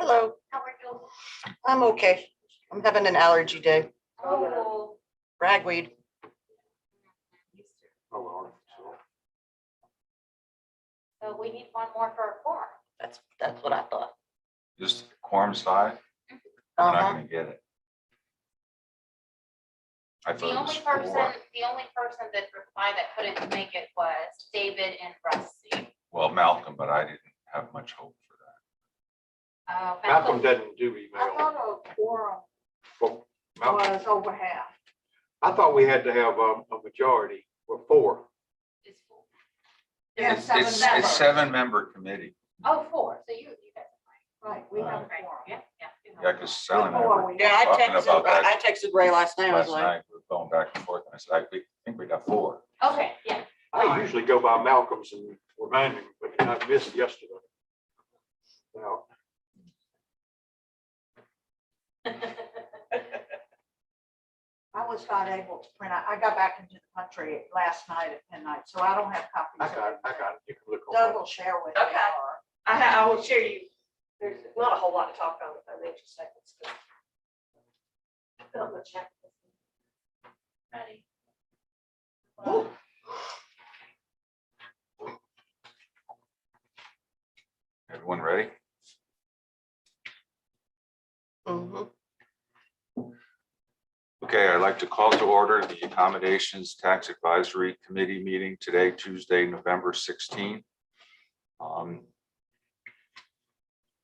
Hello, How are you? I'm okay. I'm having an allergy day. Oh. Ragweed. So we need one more for a quorum. That's what I thought. Just quorum side, we're not Uh-huh. gonna get it. I The thought it only was person, four. the only person that replied that couldn't make it was David and Rusty. Well, Malcolm, but I didn't have much hope for that. Malcolm doesn't do I email. thought a quorum Well, Malcolm, was over half. I thought we had to have a majority or four. Is full. Yeah, It's, seven it's members. 7-member committee. Oh, 4. So you guys. Right, we have a Okay, quorum. yeah. Yeah, because Sally and I Before were we- Yeah, talking about that I texted Ray last night. I was last like, night, we were going back and forth, and I said, I think we got 4. Okay, yeah. I usually go by Malcolm's and remind him, but I missed yesterday. Now, I was not able to print out. I got back into the country last night at midnight, so I don't have copies. I of got, it. you can look on Doug that. will share with you. Okay. or- I will share you. There's not a whole lot to talk on the financial statements. I'm gonna check. Ready. Everyone ready? mhm. Okay, I'd like to call to order the Accommodations Tax Advisory Committee meeting today, Tuesday, November 16th.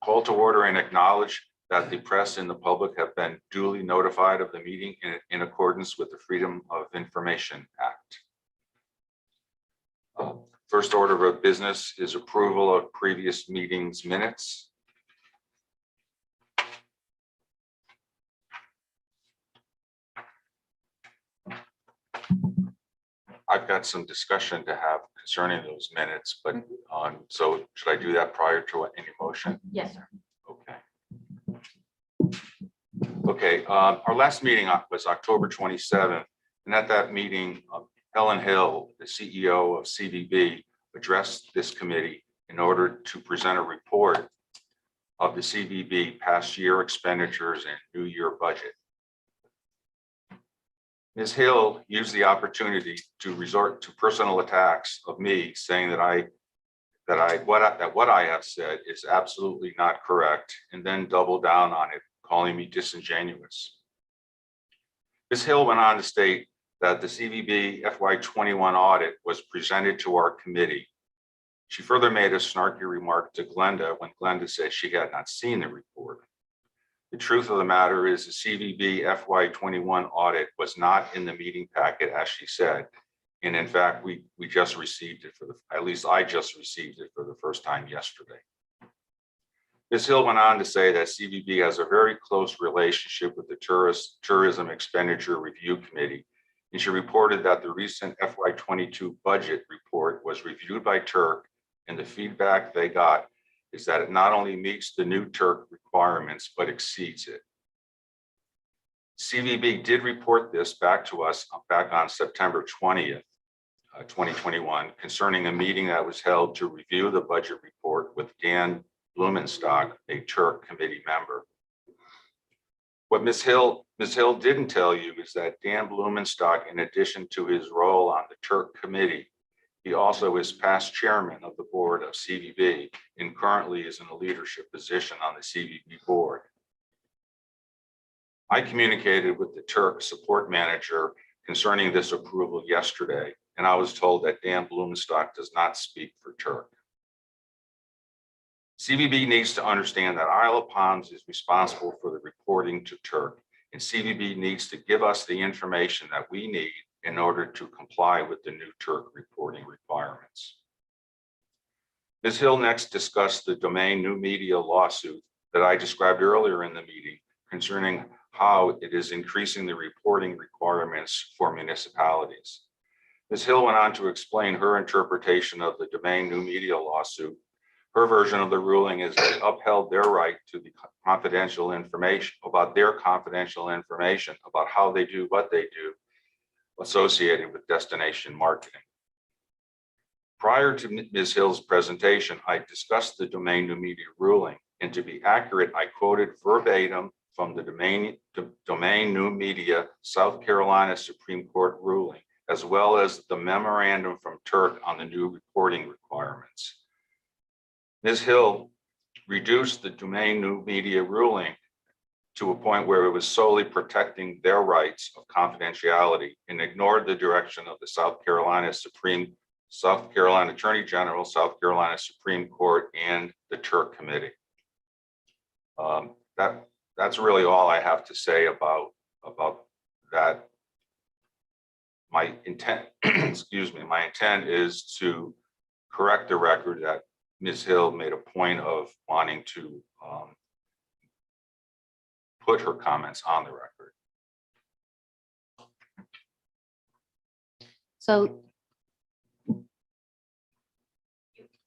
Call to order and acknowledge that the press and the public have been duly notified of the meeting in accordance with the Freedom of Information Act. First order of business is approval of previous meetings minutes. I've got some discussion to have concerning those minutes, but so should I do that prior to any motion? Yes, sir. Okay. Okay, our last meeting was October 27th, and at that meeting, Helen Hill, the CEO of CVB, addressed this committee in order to present a report of the CVB past year expenditures and new year budget. Ms. Hill used the opportunity to resort to personal attacks of me, saying that what I have said is absolutely not correct, and then doubled down on it, calling me disingenuous. Ms. Hill went on to state that the CVB FY21 audit was presented to our committee. She further made a snarky remark to Glenda when Glenda said she had not seen the report. The truth of the matter is the CVB FY21 audit was not in the meeting packet, as she said. And in fact, we just received it at least I just received it for the first time yesterday. Ms. Hill went on to say that CVB has a very close relationship with the Tourism Expenditure Review Committee. And she reported that the recent FY22 budget report was reviewed by Turk, and the feedback they got is that it not only meets the new Turk requirements, but exceeds it. CVB did report this back to us back on September 20th, 2021, concerning a meeting that was held to review the budget report with Dan Blumenstock, a Turk committee member. What Ms. Hill didn't tell you is that Dan Blumenstock, in addition to his role on the Turk committee, he also is past chairman of the board of CVB and currently is in a leadership position on the CVB board. I communicated with the Turk support manager concerning this approval yesterday, and I was told that Dan Blumenstock does not speak for Turk. CVB needs to understand that Isle of Palms is responsible for the reporting to Turk, and CVB needs to give us the information that we need in order to comply with the new Turk reporting requirements. Ms. Hill next discussed the domain new media lawsuit that I described earlier in the meeting concerning how it is increasing the reporting requirements for municipalities. Ms. Hill went on to explain her interpretation of the domain new media lawsuit. Her version of the ruling is that it upheld their right to the confidential information about their confidential information about how they do what they do associated with destination marketing. Prior to Ms. Hill's presentation, I discussed the domain new media ruling And to be accurate, I quoted verbatim from the Domain New Media South Carolina Supreme Court ruling, as well as the memorandum from Turk on the new reporting requirements. Ms. Hill reduced the Domain New Media ruling to a point where it was solely protecting their rights of confidentiality and ignored the direction of the South Carolina Attorney General, South Carolina Supreme Court, and the Turk Committee. That's really all I have to say about that. My intent, excuse me, my intent is to correct the record that Ms. Hill made a point of wanting to put her comments on the record. So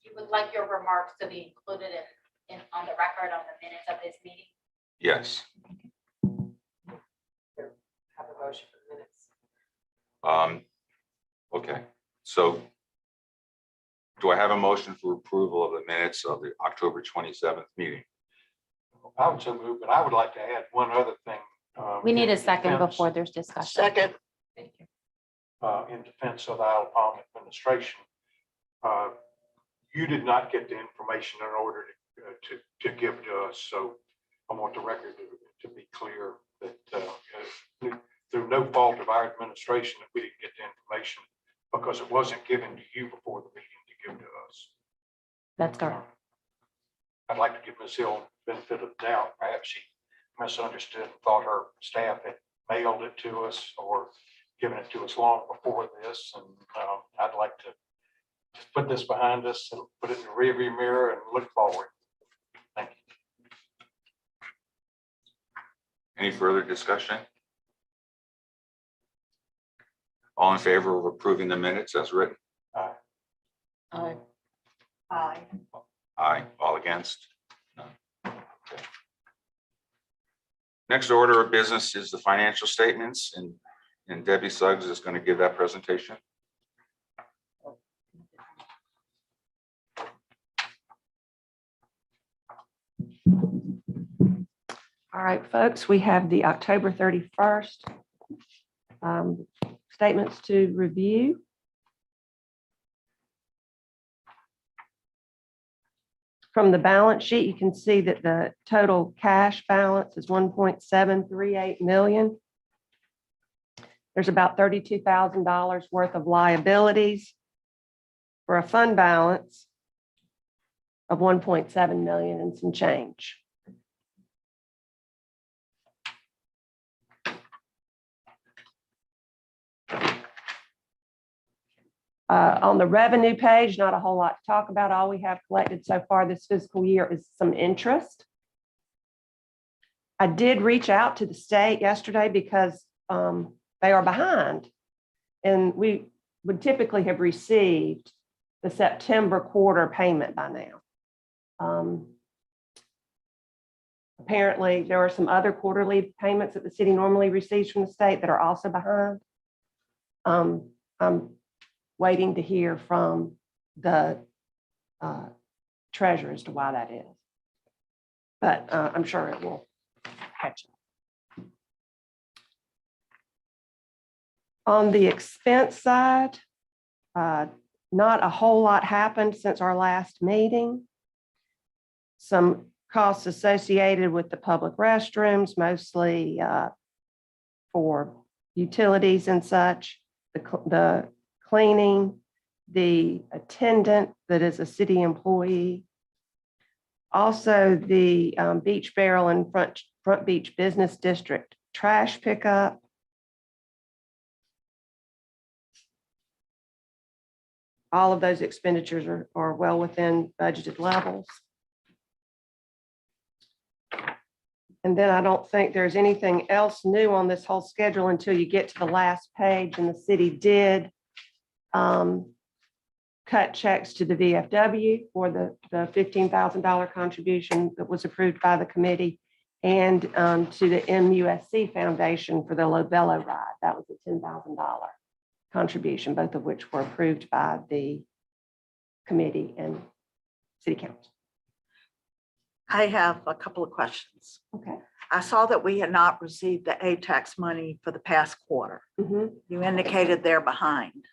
You would like your remarks to be included on the record on the minutes of this meeting? Yes. Have a motion for the minutes. Okay, so do I have a motion for approval of the minutes of the October 27th meeting? I would so move, but I would like to add one other thing. we need in a second defense- before there's discussion. Second, Thank you. In defense of the Isle of Palm administration, you did not get the information in order to give to us. So I want the record to be clear that through no fault of our administration that we didn't get the information because it wasn't given to you before the meeting to give to us. That's correct. I'd like to give Ms. Hill the benefit of the doubt. Perhaps she misunderstood and thought her staff had mailed it to us or given it to us long before this. And I'd like to just put this behind us and put it in the rearview mirror and look forward. Thank you. Any further discussion? All in favor of approving the minutes as written? aye. Aye. Aye. All against? None. Okay. Next order of business is the financial statements, and Debbie Suggs is going to give that presentation. All right, folks, we have the October 31st statements to review. From the balance sheet, you can see that the total cash balance is 1.738 million. There's about $32,000 worth of liabilities for a fund balance of 1.7 million and some change. On the revenue page, not a whole lot to talk about. All we have collected so far this fiscal year is some interest. I did reach out to the state yesterday because they are behind. And we would typically have received the September quarter payment by now. Apparently, there are some other quarterly payments that the city normally receives from the state that are also behind. I'm waiting to hear from the treasurer as to why that is. But I'm sure it will catch up. On the expense side, not a whole lot happened since our last meeting. Some costs associated with the public restrooms, mostly for utilities and such, the cleaning, the attendant that is a city employee. Also, the Beach Barrel and Front Beach Business District trash pickup. All of those expenditures are well within budgeted levels. And then I don't think there's anything else new on this whole schedule until you get to the last page, and the city did cut checks to the VFW for the $15,000 contribution that was approved by the committee, and to the MUSC Foundation for the Lobello ride. That was a $10,000 contribution, both of which were approved by the committee and city council. I have a couple of questions. Okay. I saw that we had not received the ATAX money for the past quarter. Mhm. You indicated they're behind.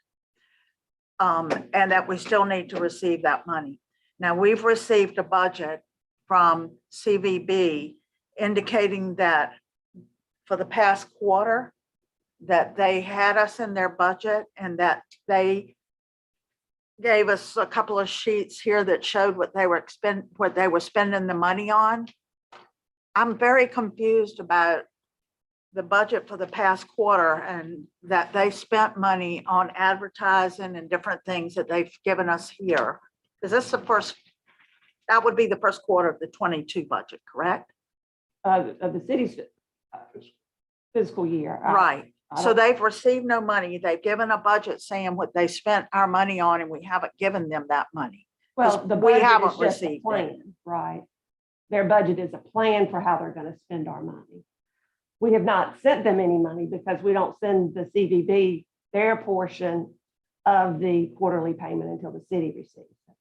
And that we still need to receive that money. Now, we've received a budget from CVB indicating that for the past quarter, that they had us in their budget and that they gave us a couple of sheets here that showed what they were spending the money on. I'm very confused about the budget for the past quarter and that they spent money on advertising and different things that they've given us here. Is this that would be the first quarter of the 22 budget, correct? Of the city's fiscal year. Right. I So don't- they've received no money. They've given a budget saying what they spent our money on and we haven't given them that money. Well, the we budget haven't is just a received it. plan, right? Their budget is a plan for how they're going to spend our money. We have not sent them any money because we don't send the CVB their portion of the quarterly payment until the city receives it.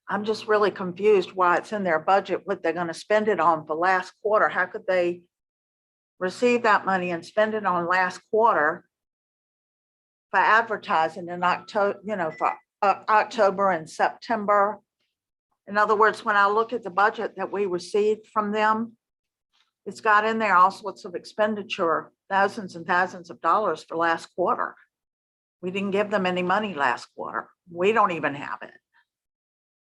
I'm just really confused why it's in their budget, what they're gonna spend it on for last quarter. How could they receive that money and spend it on last quarter for advertising in October, for October and September? In other words, when I look at the budget that we received from them, it's got in there all sorts of expenditure, thousands and thousands of dollars for last quarter. We didn't give them any money last quarter. We don't even have it.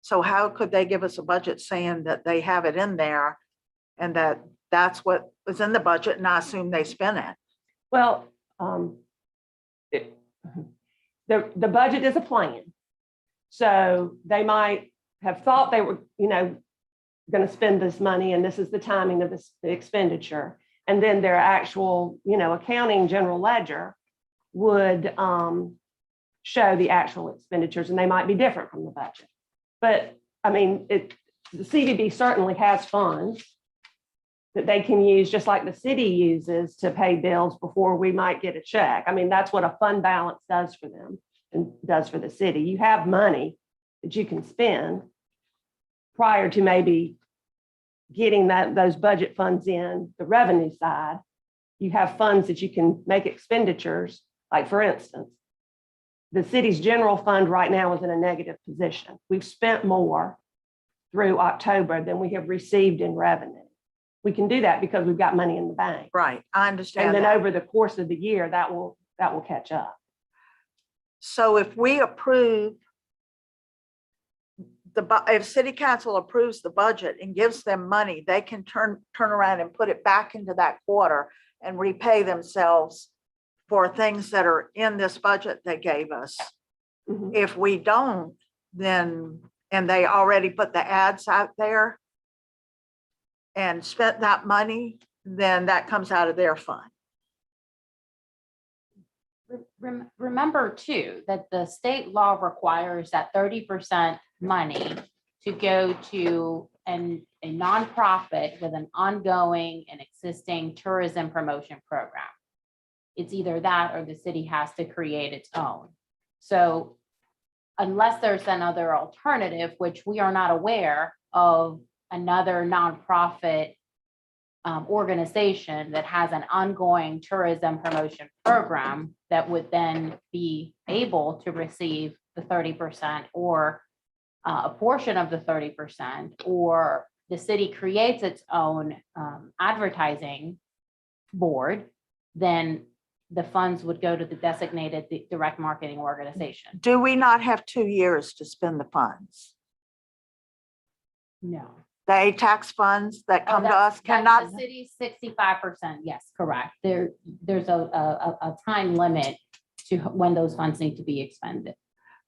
So how could they give us a budget saying that they have it in there and that that's what was in the budget and I assume they spent it? Well, the budget is a plan. So they might have thought they were, going to spend this money and this is the timing of this expenditure. And then their actual, accounting general ledger would show the actual expenditures and they might be different from the budget. But I mean, the CVB certainly has funds that they can use just like the city uses to pay bills before we might get a check. I mean, that's what a fund balance does for them and does for the city. You have money that you can spend prior to maybe getting those budget funds in the revenue side. You have funds that you can make expenditures, like for instance, the city's general fund right now is in a negative position. We've spent more through October than we have received in revenue. We can do that because we've got money in the bank. Right, I understand And then that. over the course of the year, that will catch up. So if we approve if city council approves the budget and gives them money, they can turn around and put it back into that quarter and repay themselves for things that are in this budget they gave us. Mhm. If we don't, then, and they already put the ads out there and spent that money, then that comes out of their fund. Remember too, that the state law requires that 30% money to go to a nonprofit with an ongoing and existing tourism promotion program. It's either that or the city has to create its own. So unless there's another alternative, which we are not aware of, another nonprofit organization that has an ongoing tourism promotion program that would then be able to receive the 30% or a portion of the 30%, or the city creates its own advertising board, then the funds would go to the designated direct marketing organization. Do we not have 2 years to spend the funds? No. The ATAX funds that come to us That's cannot, the city's 65%. Yes, correct. There's a time limit to when those funds need to be expended.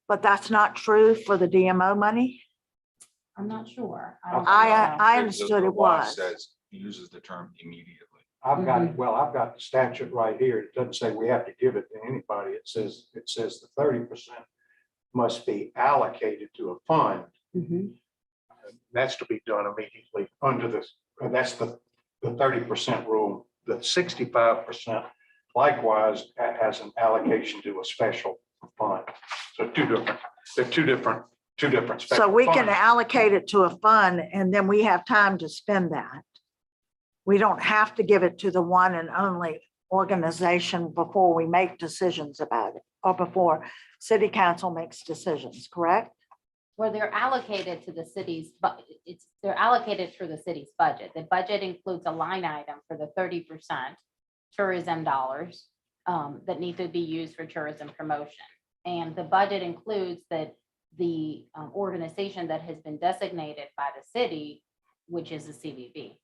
but that's not true for the DMO money? I'm not sure. I don't I think so. understood The it law was. says, uses the term immediately. I've got the statute right here. It doesn't say we have to give it to anybody. It says the 30% must be allocated to a fund. Mhm. That's to be done immediately under this, and that's the 30% rule. The 65% likewise has an allocation to a special fund. So they're two different two different. So special we can funds. allocate it to a fund and then we have time to spend that. We don't have to give it to the one and only organization before we make decisions about it or before city council makes decisions, correct? Where they're allocated to the city's, but they're allocated through the city's budget. The budget includes a line item for the 30% tourism dollars that need to be used for tourism promotion. And the budget includes that the organization that has been designated by the city, which is the CVB.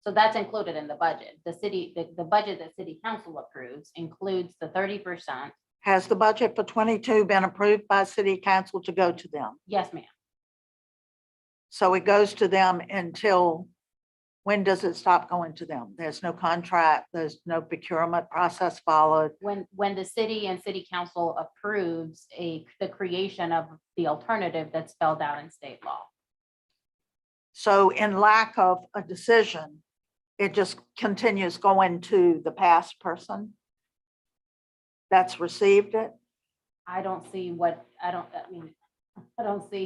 So that's included in the budget. The budget that city council approves includes the 30%. Has the budget for 22 been approved by city council to go to them? Yes, ma'am. So it goes to them until, when does it stop going to them? There's no contract, there's no procurement process followed. When the city and city council approves the creation of the alternative that's spelled out in state law. So in lack of a decision, it just continues going to the past person that's received it? I don't see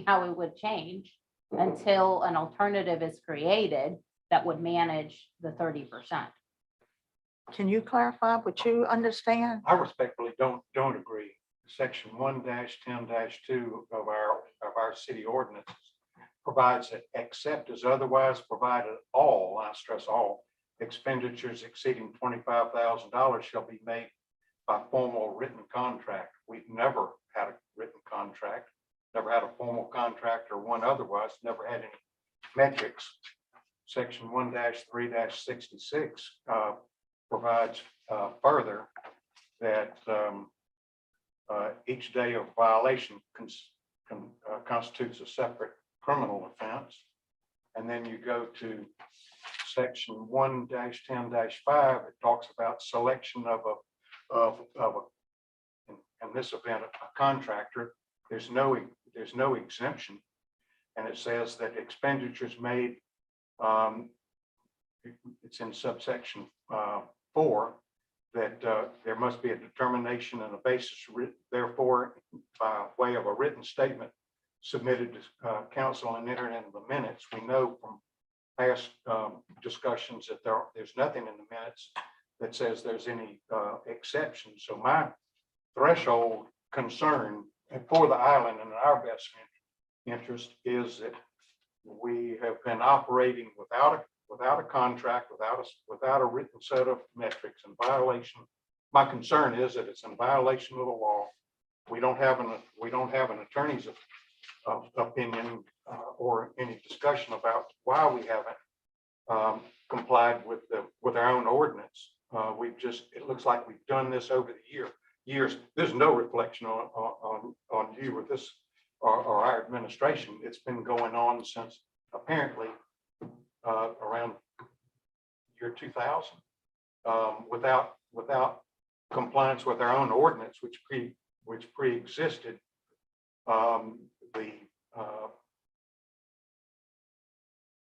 how it would change until an alternative is created that would manage the 30%. Can you clarify what you understand? I respectfully don't agree. Section 1-10-2 of our city ordinances provides that except as otherwise provided, all, I stress all, expenditures exceeding $25,000 shall be made by formal written contract. We've never had a written contract, never had a formal contract or one otherwise, never had any metrics. Section 1-3-66 provides further that each day of violation constitutes a separate criminal offense. And then you go to section 1-10-5, it talks about selection of in this event, a contractor. There's no exemption. And it says that expenditures made, it's in subsection 4, that there must be a determination and a basis, therefore, by way of a written statement submitted to council and entered into the minutes. We know from past discussions that there's nothing in the minutes that says there's any exception. So my threshold concern for the island and our best interest is that we have been operating without a contract, without a written set of metrics, in violation. My concern is that it's in violation of the law. We don't have an attorney's opinion or any discussion about why we haven't complied with our own ordinance. It looks like we've done this over the years. There's no reflection on you with this or our administration. It's been going on since apparently around year 2000 without compliance with our own ordinance, which pre-existed the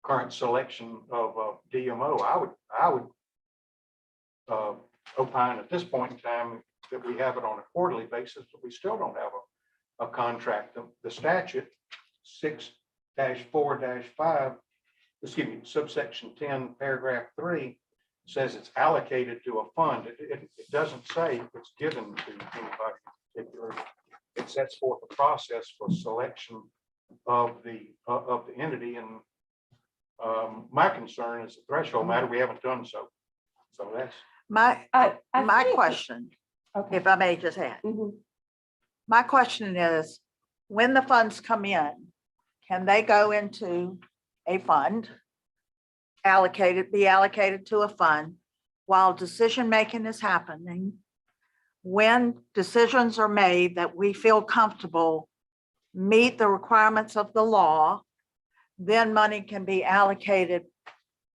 current selection of DMO. I would opine at this point in time that we have it on a quarterly basis, but we still don't have a contract. The statute 6-4-5, subsection 10, paragraph 3 says it's allocated to a fund. It doesn't say it's given to anybody in particular. It sets forth a process for selection of the entity, and my concern is the threshold matter. We haven't done so. So that's My think- question, Okay. if I may just add, Mhm. my question is, when the funds come in, can they go into a fund, be allocated to a fund while decision-making is happening? When decisions are made that we feel comfortable meet the requirements of the law, then money can be allocated,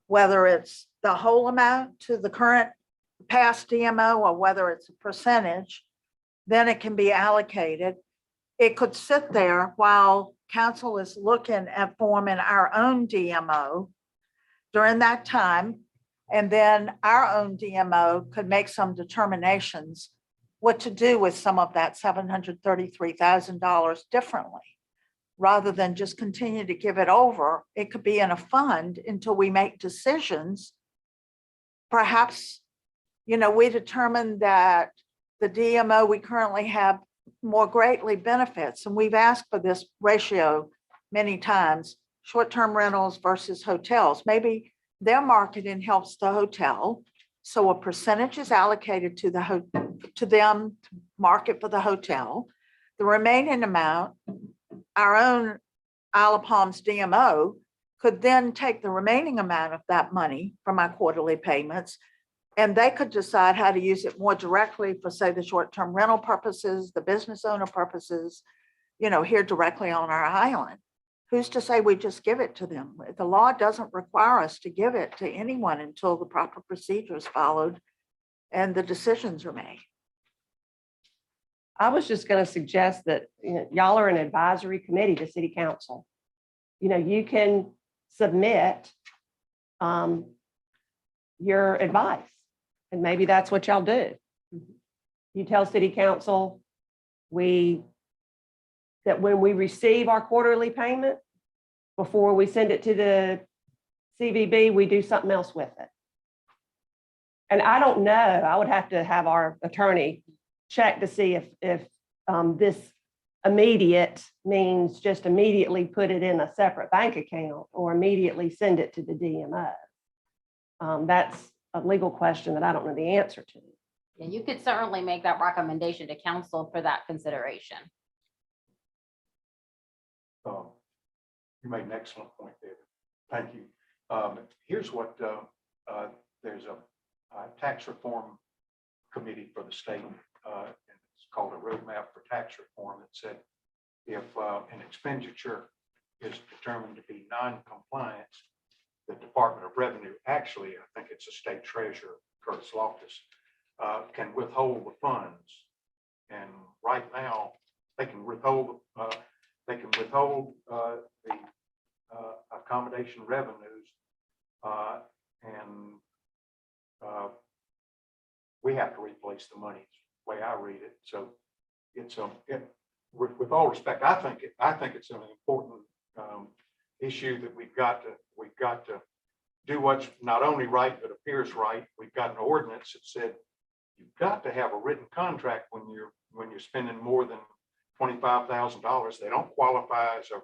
whether it's the whole amount to the current past DMO or whether it's a percentage, then it can be allocated. It could sit there while council is looking at forming our own DMO during that time. And then our own DMO could make some determinations what to do with some of that $733,000 differently. Rather than just continue to give it over, it could be in a fund until we make decisions. Perhaps, we determine that the DMO we currently have more greatly benefits, and we've asked for this ratio many times, short-term rentals versus hotels. Maybe their marketing helps the hotel, so a percentage is allocated to them to market for the hotel. The remaining amount, our own Isle of Palms DMO could then take the remaining amount of that money from our quarterly payments, and they could decide how to use it more directly for, say, the short-term rental purposes, the business owner purposes, here directly on our island. Who's to say we just give it to them? The law doesn't require us to give it to anyone until the proper procedure is followed and the decisions are made. I was just going to suggest that y'all are an advisory committee to city council. You can submit your advice, and maybe that's what y'all do. You tell city council that when we receive our quarterly payment, before we send it to the CVB, we do something else with it. And I don't know, I would have to have our attorney check to see if this immediate means just immediately put it in a separate bank account or immediately send it to the DMO. That's a legal question that I don't know the answer to. Yeah, you could certainly make that recommendation to council for that consideration. You made an excellent point, David. Thank you. Here's what, there's a tax reform committee for the state. And it's called a roadmap for tax reform. That said, if an expenditure is determined to be non-compliant, the Department of Revenue, actually, I think it's a state treasurer, Curtis Loftus, can withhold the funds. And right now, they can withhold the accommodation revenues, and we have to replace the money, the way I read it. So it's with all respect, I think it's an important issue that we've got to do what's not only right but appears right. We've got an ordinance that said you've got to have a written contract when you're spending more than $25,000. They don't qualify as a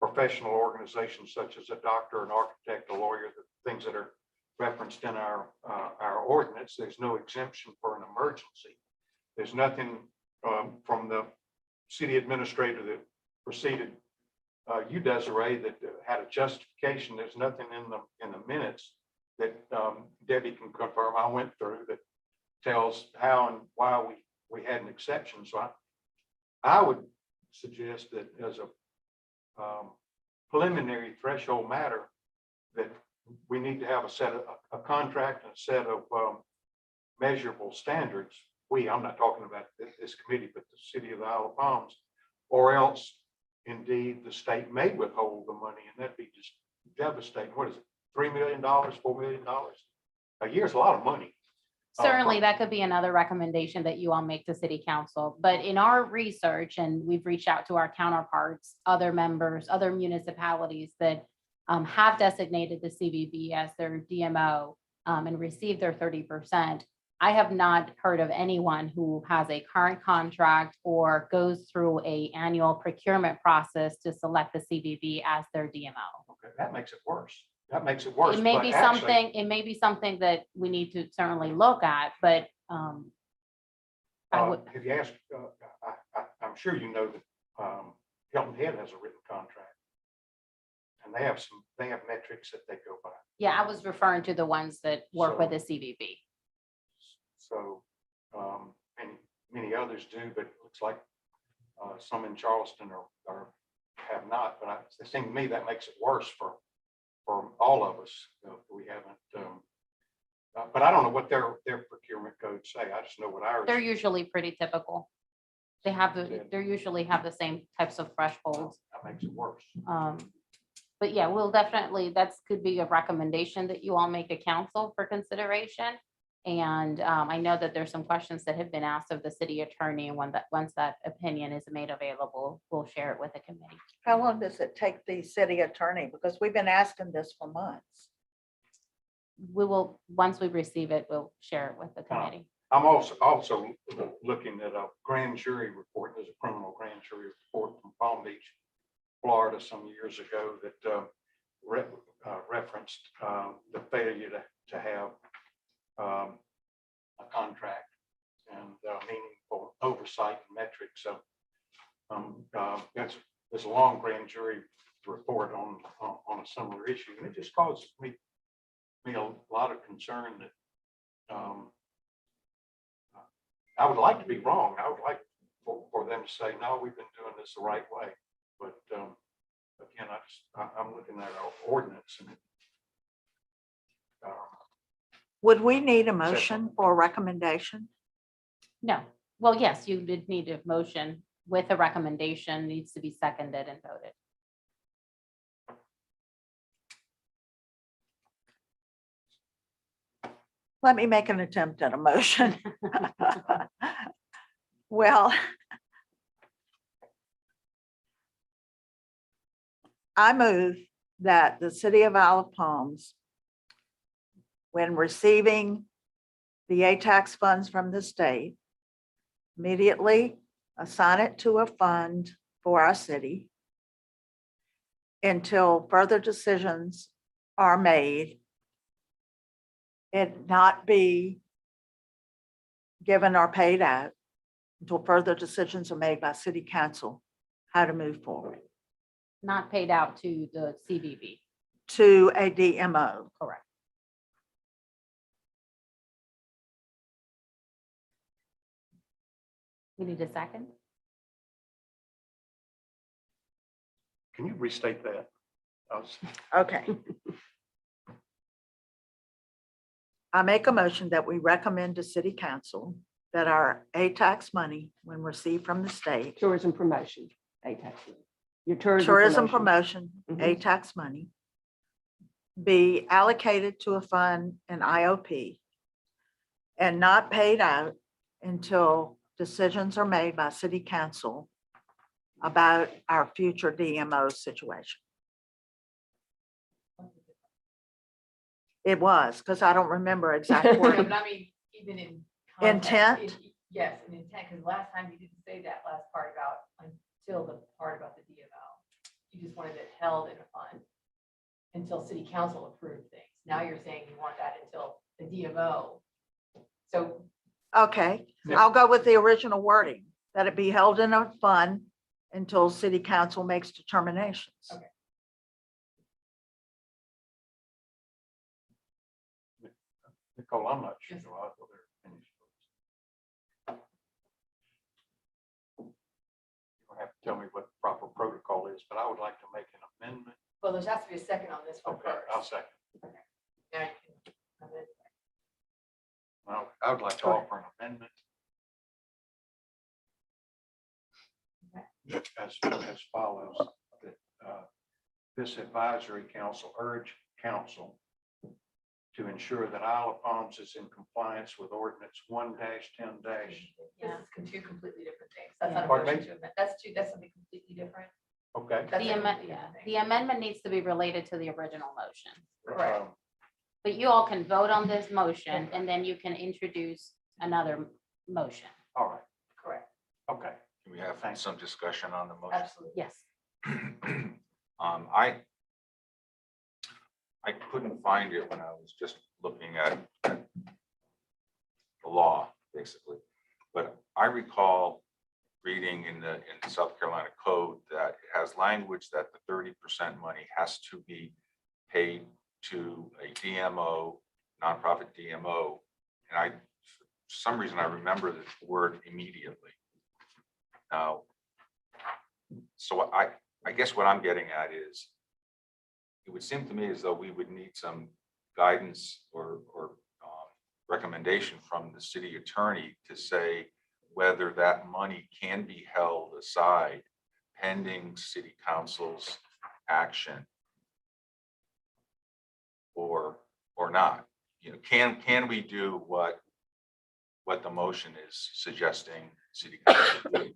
professional organization such as a doctor, an architect, a lawyer, the things that are referenced in our ordinance. There's no exemption for an emergency. There's nothing from the city administrator that preceded you, Desiree, that had a justification. There's nothing in the minutes that Debbie can confirm I went through that tells how and why we had an exception. So I would suggest that as a preliminary threshold matter, that we need to have a contract and a set of measurable standards. I'm not talking about this committee, but the city of the Isle of Palms, or else indeed the state may withhold the money, and that'd be just devastating. What is it, $3 million, $4 million a year is a lot of money. Certainly, that could be another recommendation that you all make to city council. But in our research, and we've reached out to our counterparts, other members, other municipalities that have designated the CVB as their DMO and received their 30%. I have not heard of anyone who has a current contract or goes through an annual procurement process to select the CVB as their DMO. Okay, that makes it worse. That makes it worse. It may but be actually, something, that we need to certainly look at, but I would, Have you asked, I'm sure you know that Hilton Head has a written contract. And they have metrics that they go by. yeah, I was referring to the ones that work with the CVB. So, and many others do, but it looks like some in Charleston have not. But it seems to me that makes it worse for all of us. We haven't. But I don't know what their procurement codes say. I just know what ours. They're usually pretty typical. They usually have the same types of thresholds. That makes it worse. But yeah, we'll definitely, that could be a recommendation that you all make a council for consideration. And I know that there's some questions that have been asked of the city attorney, and once that opinion is made available, we'll share it with the committee. How long does it take the city attorney? Because we've been asking this for months. We will, once we receive it, we'll share it with the committee. I'm also looking at a grand jury report. There's a criminal grand jury report from Palm Beach, Florida, some years ago that referenced the failure to have a contract and meaningful oversight and metrics. So there's a long grand jury report on a similar issue, and it just caused me a lot of concern that I would like to be wrong. I would like for them to say, no, we've been doing this the right way. But again, I'm looking at our ordinance and Would we need a motion for a recommendation? No, well, yes, you did need a motion with a recommendation, needs to be seconded and voted. Let me make an attempt at a motion. Well, I move that the city of Isle of Palms, when receiving the ATAX funds from the state, immediately assign it to a fund for our city until further decisions are made. It not be given or paid out until further decisions are made by city council how to move forward Not paid out to the CVB, to a DMO. correct? We need a second? can you restate that? Okay. I make a motion that we recommend to city council that our ATAX money, when received from the state, Tourism promotion, ATAX. Your tourism. tourism promotion. promotion, ATAX money, be allocated to a fund in IOP and not paid out until decisions are made by city council about our future DMO situation. It was, because I don't remember exact Yeah, wording. but I mean, even in. Intent? context, yes, in intent, because last time you didn't say that last part about, until the part about the DMO. You just wanted it held in a fund until city council approved things. Now you're saying you want that until the DMO. So, Okay, I'll go with the original wording, that it be held in a fund until city council makes determinations. Okay. Nicole, I'm not sure. Yes. I thought they were finished. You'll have to tell me what the proper protocol is, but I would like to make an amendment. well, there has to be a second on this one Okay, I'll first. second. Now you can amend. I would like to offer an amendment. As follows, that this advisory council urge council to ensure that Isle of Palms is in compliance with ordinance 1-10- This is two completely different things. That's not a Pardon me? motion to amend. That's something completely different. Okay. That's The a amendment, completely yeah, different thing. the amendment needs to be related to the original motion. Correct. But you all can vote on this motion and then you can introduce another motion. All right, Correct, okay. Can we have some discussion on the motion? absolutely. Yes. I couldn't find it when I was just looking at the law, basically. But I recall reading in the South Carolina code that it has language that the 30% money has to be paid to a DMO, nonprofit DMO. And for some reason, I remember the word immediately. Now, so I guess what I'm getting at is, it would seem to me as though we would need some guidance or recommendation from the city attorney to say whether that money can be held aside pending city council's action or not. you know, can we do what the motion is suggesting city council do?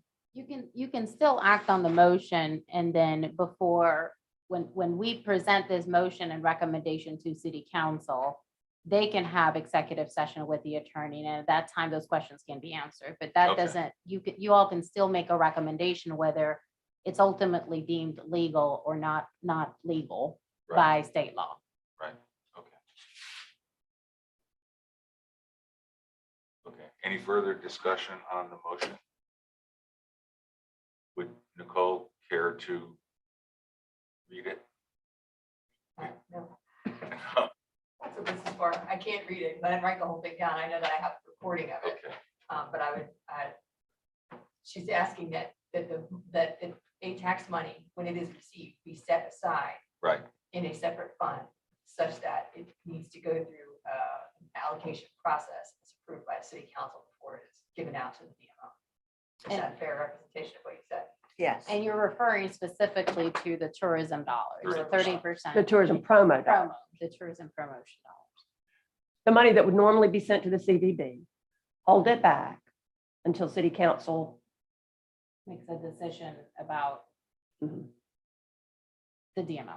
You can still act on the motion and then before, when we present this motion and recommendation to city council, they can have executive session with the attorney and at that time, those questions can be answered. But that Okay. doesn't, you all can still make a recommendation whether it's ultimately deemed legal or not legal Right. by state law. Right, okay. Okay, any further discussion on the motion? Would Nicole care to read it? No, that's what this is for. I can't read it, but I write the whole thing down. I know that I have a recording of it. Okay, But she's asking that the ATAX money, when it is received, be set aside right, in a separate fund such that it needs to go through an allocation process that's approved by the city council before it is given out to the DMO. Is that a fair representation of what you said? Yes. And you're referring specifically to the tourism dollars, the 30%. The tourism promo dollars, Promo, the tourism promotion dollars. the money that would normally be sent to the CVB, hold it back until city council. Makes a decision about Mhm. the DMO.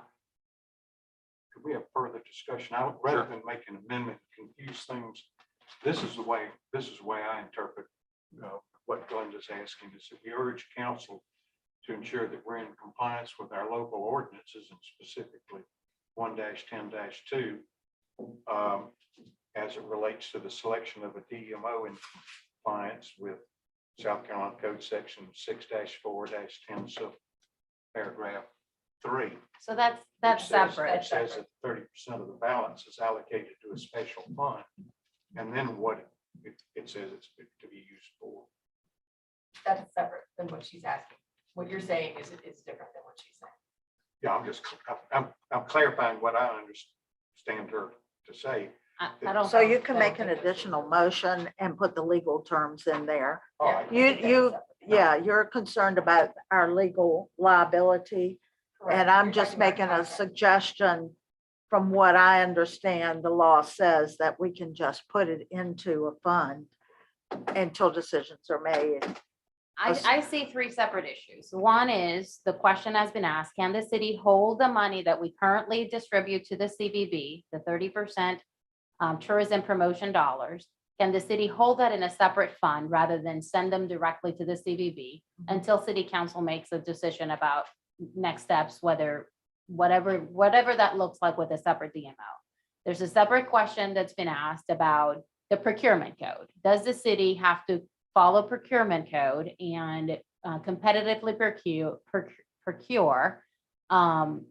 Could we have further discussion? I would, rather than make an amendment, confuse things. This is the way I interpret what Glenda's asking, is that we urge council to ensure that we're in compliance with our local ordinances and specifically 1-10-2 as it relates to the selection of a DMO in compliance with South Carolina Code Section 6-4-10, so paragraph 3. So that's It separate. says that 30% of the balance is allocated to a special fund. And then what it says it's to be used for. That's separate than what she's asking. What you're saying is different than what she's saying. Yeah, I'm clarifying what I understand her to say. I don't. So you can make an additional motion and put the legal terms in there. All right. You're concerned about our legal liability. And I'm just making a suggestion from what I understand, the law says that we can just put it into a fund until decisions are made. I see three separate issues. One is the question has been asked, can the city hold the money that we currently distribute to the CVB, the 30% tourism promotion dollars? Can the city hold that in a separate fund rather than send them directly to the CVB until city council makes a decision about next steps, whatever that looks like with a separate DMO? There's a separate question that's been asked about the procurement code. Does the city have to follow procurement code and competitively procure the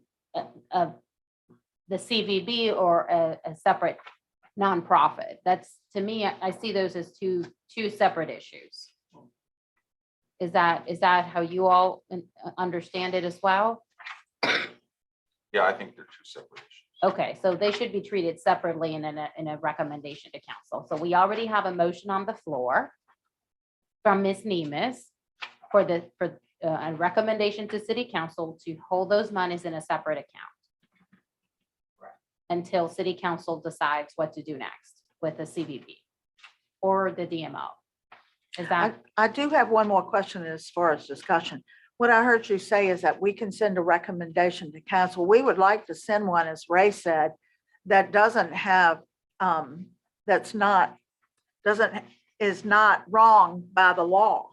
CVB or a separate nonprofit? That's, to me, I see those as two separate issues. Is that how you all understand it as well? yeah, I think they're two separate issues. Okay, so they should be treated separately in a recommendation to council. So we already have a motion on the floor from Ms. Nemes for a recommendation to city council to hold those monies in a separate account until city council decides what to do next with the CVB or the DMO. Is that? I do have one more question as far as discussion. What I heard you say is that we can send a recommendation to council. We would like to send one, as Ray said, that is not wrong by the law.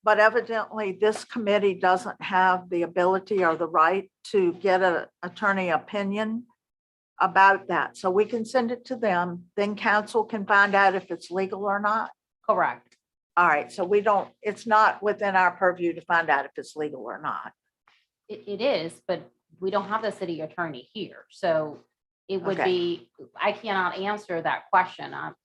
But evidently, this committee doesn't have the ability or the right to get an attorney opinion about that. So we can send it to them, then council can find out if it's legal or not. Correct. All right, so it's not within our purview to find out if it's legal or not. It is, but we don't have the city attorney here. So it would Okay. be, I cannot answer that question on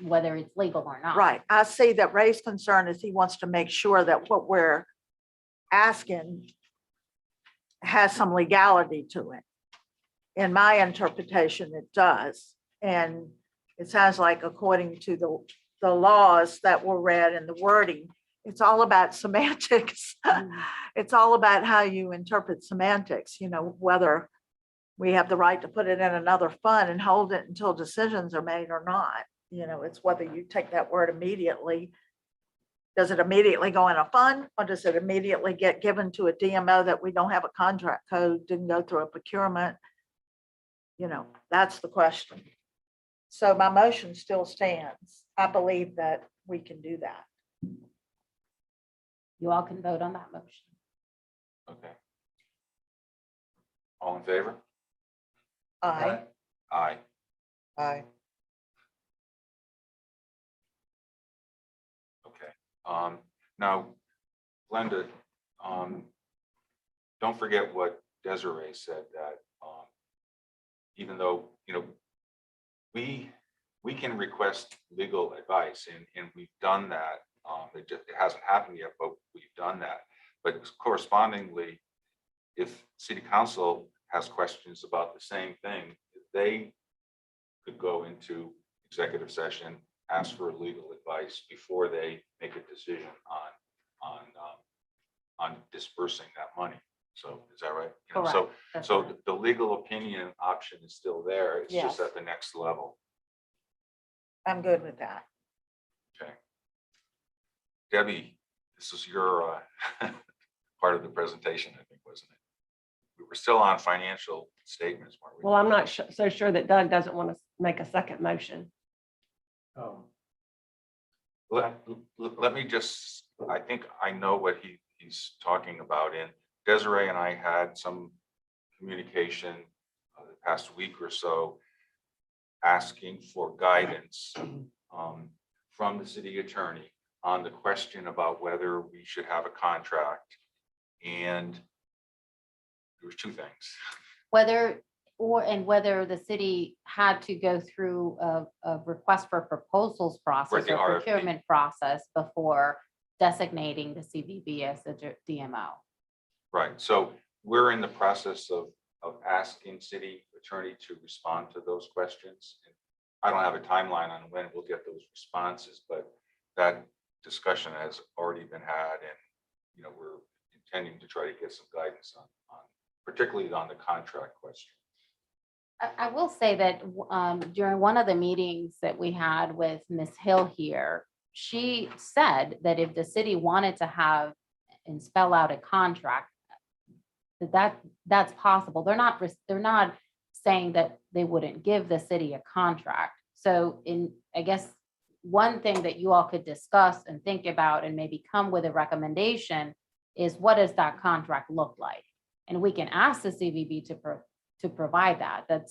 whether it's legal or not. Right, I see that Ray's concern is he wants to make sure that what we're asking has some legality to it. In my interpretation, it does. And it sounds like according to the laws that were read and the wording, it's all about semantics. Mhm. It's all about how you interpret semantics, whether we have the right to put it in another fund and hold it until decisions are made or not. You know, it's whether you take that word immediately. Does it immediately go in a fund, or does it immediately get given to a DMO that we don't have a contract code, didn't go through a procurement? You know, that's the question. So my motion still stands. I believe that we can do that. You all can vote on that motion. Okay. All in favor? Aye. Aye. Aye. Okay. Now, Glenda, don't forget what Desiree said, that even though, you know, we can request legal advice, and we've done that. It hasn't happened yet, but we've done that. But correspondingly, if city council has questions about the same thing, they could go into executive session, ask for legal advice before they make a decision on dispersing that money. So is that right? You know, Correct. That's so right. the legal opinion option is still there. It's just Yes. at the next level. I'm good with that. Okay. Debbie, this is your part of the presentation, I think, wasn't it? We were still on financial statements, weren't we? Well, I'm not so sure that Doug doesn't want to make a second motion. Let me just, I think I know what he's talking about. And Desiree and I had some communication the past week or so, asking for guidance from the city attorney on the question about whether we should have a contract. And there was two things. Whether the city had to go through a request for proposals process the or RFP. procurement process before designating the CVB as the DMO. Right, so we're in the process of asking city attorney to respond to those questions. I don't have a timeline on when we'll get those responses, but that discussion has already been had, and you know, we're intending to try to get some guidance on particularly on the contract question. I will say that during one of the meetings that we had with Ms. Hill here, she said that if the city wanted to have and spell out a contract, that's possible. They're not saying that they wouldn't give the city a contract. So I guess one thing that you all could discuss and think about and maybe come with a recommendation is, what does that contract look like? And we can ask the CVB to provide that. That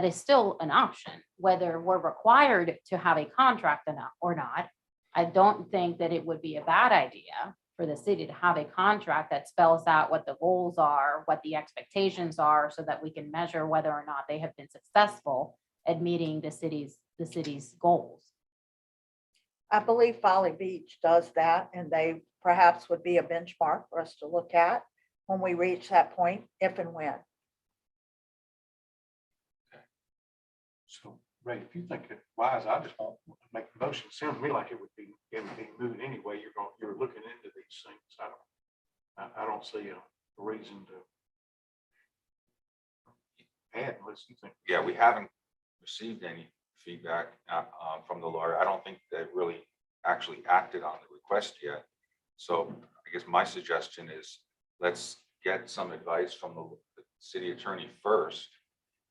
is still an option, whether we're required to have a contract or not. I don't think that it would be a bad idea for the city to have a contract that spells out what the goals are, what the expectations are, so that we can measure whether or not they have been successful at meeting the city's goals. I believe Folly Beach does that, and they perhaps would be a benchmark for us to look at when we reach that point, if and when. So, Ray, if you think it wise, I just won't make the motion. It sounds to me like it would be moved anyway. You're looking into these things. I don't see a reason to add unless you think. Yeah, we haven't received any feedback from the lawyer. I don't think they've really actually acted on the request yet. So I guess my suggestion is, let's get some advice from the city attorney first,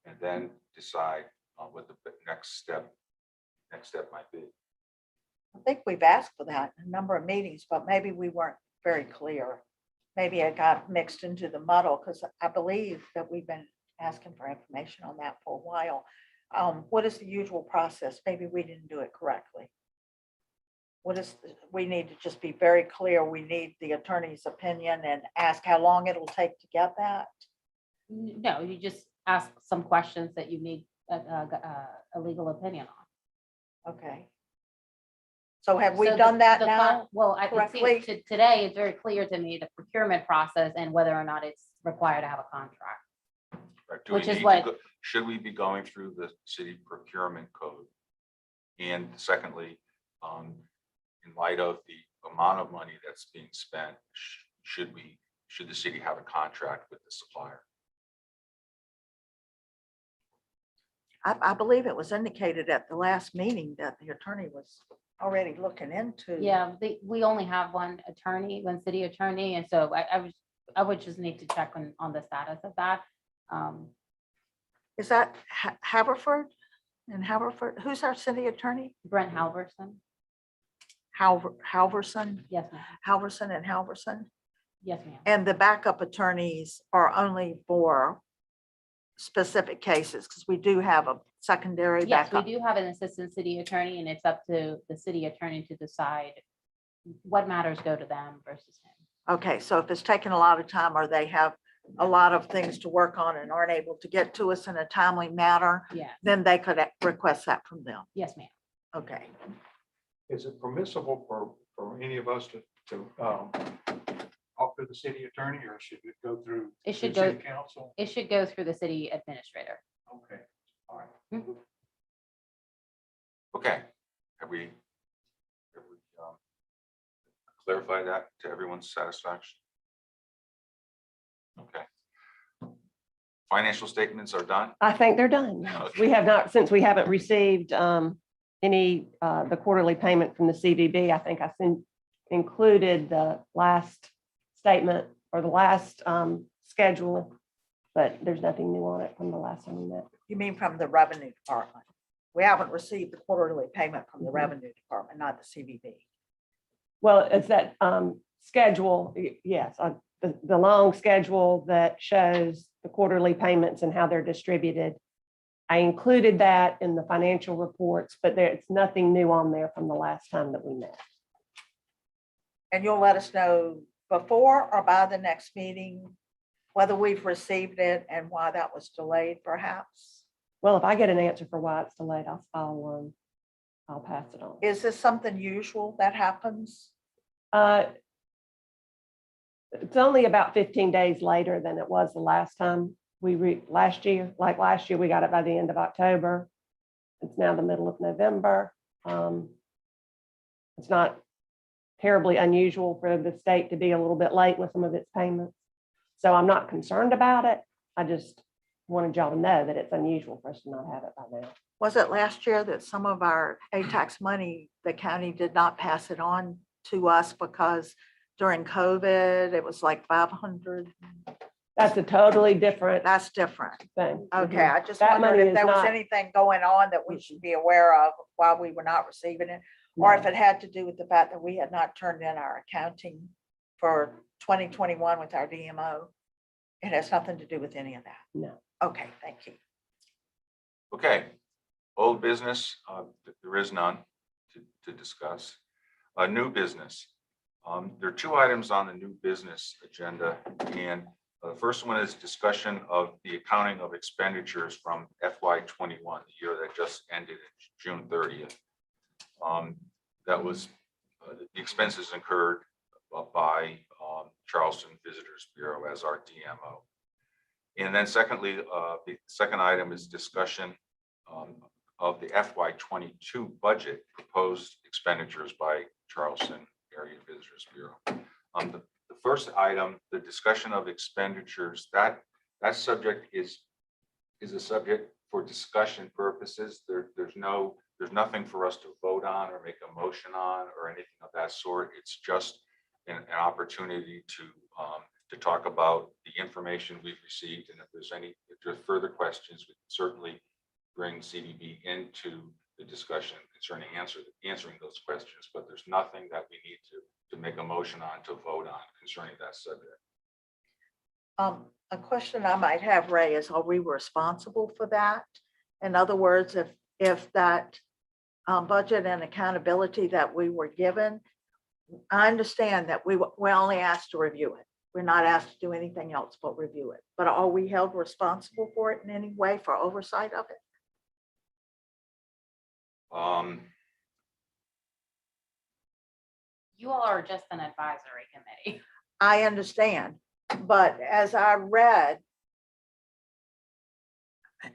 and then decide what the next step might be. I think we've asked for that in a number of meetings, but maybe we weren't very clear. Maybe it got mixed into the muddle, because I believe that we've been asking for information on that for a while. What is the usual process? Maybe we didn't do it correctly. We need to just be very clear. We need the attorney's opinion and ask how long it'll take to get that. No, you just ask some questions that you need a legal opinion on. Okay. So have we So done that the now? Well, I can see correctly? today, it's very clear to me, the procurement process and whether or not it's required to have a contract. Right? Do Which we is need to what- go- should we be going through the city procurement code? And secondly, in light of the amount of money that's being spent, should the city have a contract with the supplier? I believe it was indicated at the last meeting that the attorney was already looking into. Yeah, we only have one attorney, one city attorney, and so I would just need to check on the status of that. Is that Haverford? And Haverford, who's our city attorney? Brent Halverson, Halverson, yes, ma'am, Halverson and Halverson. yes, ma'am. And the backup attorneys are only for specific cases, because we do have a secondary Yes, we backup. do have an assistant city attorney, and it's up to the city attorney to decide what matters go to them versus him. Okay, so if it's taking a lot of time or they have a lot of things to work on and aren't able to get to us in a timely manner, Yeah, then they could request that from them. yes, ma'am. Okay. Is it permissible for any of us to talk to the city attorney, or should it go through? It should the go- city Council? It should go through the city administrator. Okay, all right. Okay, have we clarified that to everyone's satisfaction? Okay. Financial statements are done? I think they're done. yes. Okay. We have not, since we haven't received any, the quarterly payment from the CVB, I think I included the last statement or the last schedule, but there's nothing new on it from the last time we met. You mean from the revenue department? We haven't received the quarterly payment from the Mhm. revenue department, not the CVB. Well, it's that schedule, yes, the long schedule that shows the quarterly payments and how they're distributed. I included that in the financial reports, but there's nothing new on there from the last time that we met. And you'll let us know before or by the next meeting, whether we've received it and why that was delayed perhaps? Well, if I get an answer for why it's delayed, I'll pass it on. Is this something usual that happens? It's only about 15 days later than it was the last time last year, we got it by the end of October. It's now the middle of November. It's not terribly unusual for the state to be a little bit late with some of its payments. So I'm not concerned about it. I just wanted y'all to know that it's unusual for us to not have it by now. Was it last year that some of our ATAX money, the county did not pass it on to us because during COVID, it was like 500? That's a totally different That's different. thing. Okay, I just That wondered money if is there was not- anything going on that we should be aware of while we were not receiving it, or if it had to do with the fact that we had not turned in our accounting for 2021 with our DMO. It has nothing to do with any of that. No. Okay, thank you. Okay, old business, there is none to discuss. New business. There are two items on the new business agenda, and the first one is discussion of the accounting of expenditures from FY21, the year that just ended June 30th. That was the expenses incurred by Charleston Visitors Bureau as our DMO. And then secondly, the second item is discussion of the FY22 budget proposed expenditures by Charleston Area Visitors Bureau. The first item, the discussion of expenditures, that subject is a subject for discussion purposes. There's nothing for us to vote on or make a motion on or anything of that sort. It's just an opportunity to talk about the information we've received, and if there's further questions, we can certainly bring CVB into the discussion concerning answering those questions, but there's nothing that we need to make a motion on, to vote on concerning that subject. A question I might have, Ray, is are we responsible for that? In other words, if that budget and accountability that we were given, I understand that we're only asked to review it. We're not asked to do anything else but review it. But are we held responsible for it in any way, for oversight of it? You all are just an advisory committee. I understand, but as I read,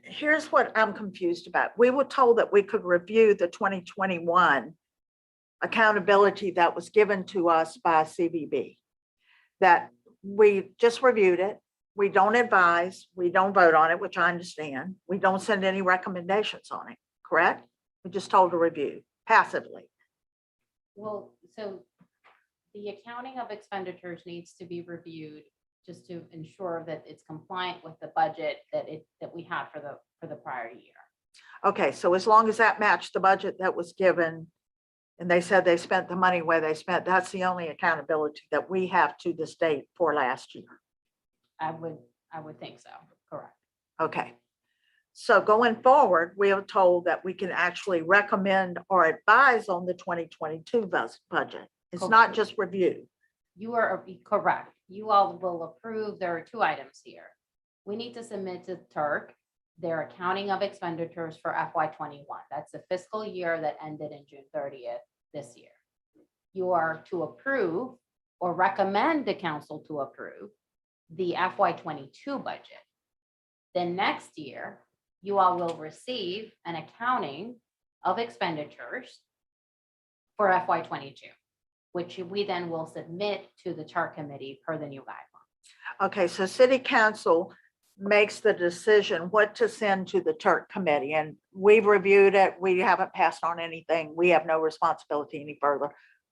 here's what I'm confused about. We were told that we could review the 2021 accountability that was given to us by CVB, that we just reviewed it we don't advise, we don't vote on it, which I understand. We don't send any recommendations on it, correct? We just told to review passively. Well, so the accounting of expenditures needs to be reviewed just to ensure that it's compliant with the budget that we had for the prior year. Okay, so as long as that matched the budget that was given, and they said they spent the money where they spent, that's the only accountability that we have to the state for last year. I would think so, correct. Okay. So going forward, we are told that we can actually recommend or advise on the 2022 budget. It's not Correct. just review. You are correct. You all will approve. There are two items here. We need to submit to Turk their accounting of expenditures for FY '21. That's the fiscal year that ended in June 30th this year. You are to approve or recommend the council to approve the FY '22 budget. Then next year, you all will receive an accounting of expenditures for FY '22, which we then will submit to the chart committee per the new guidelines. Okay, so city council makes the decision what to send to the Turk committee, and we've reviewed it. We haven't passed on anything. We have no responsibility any further.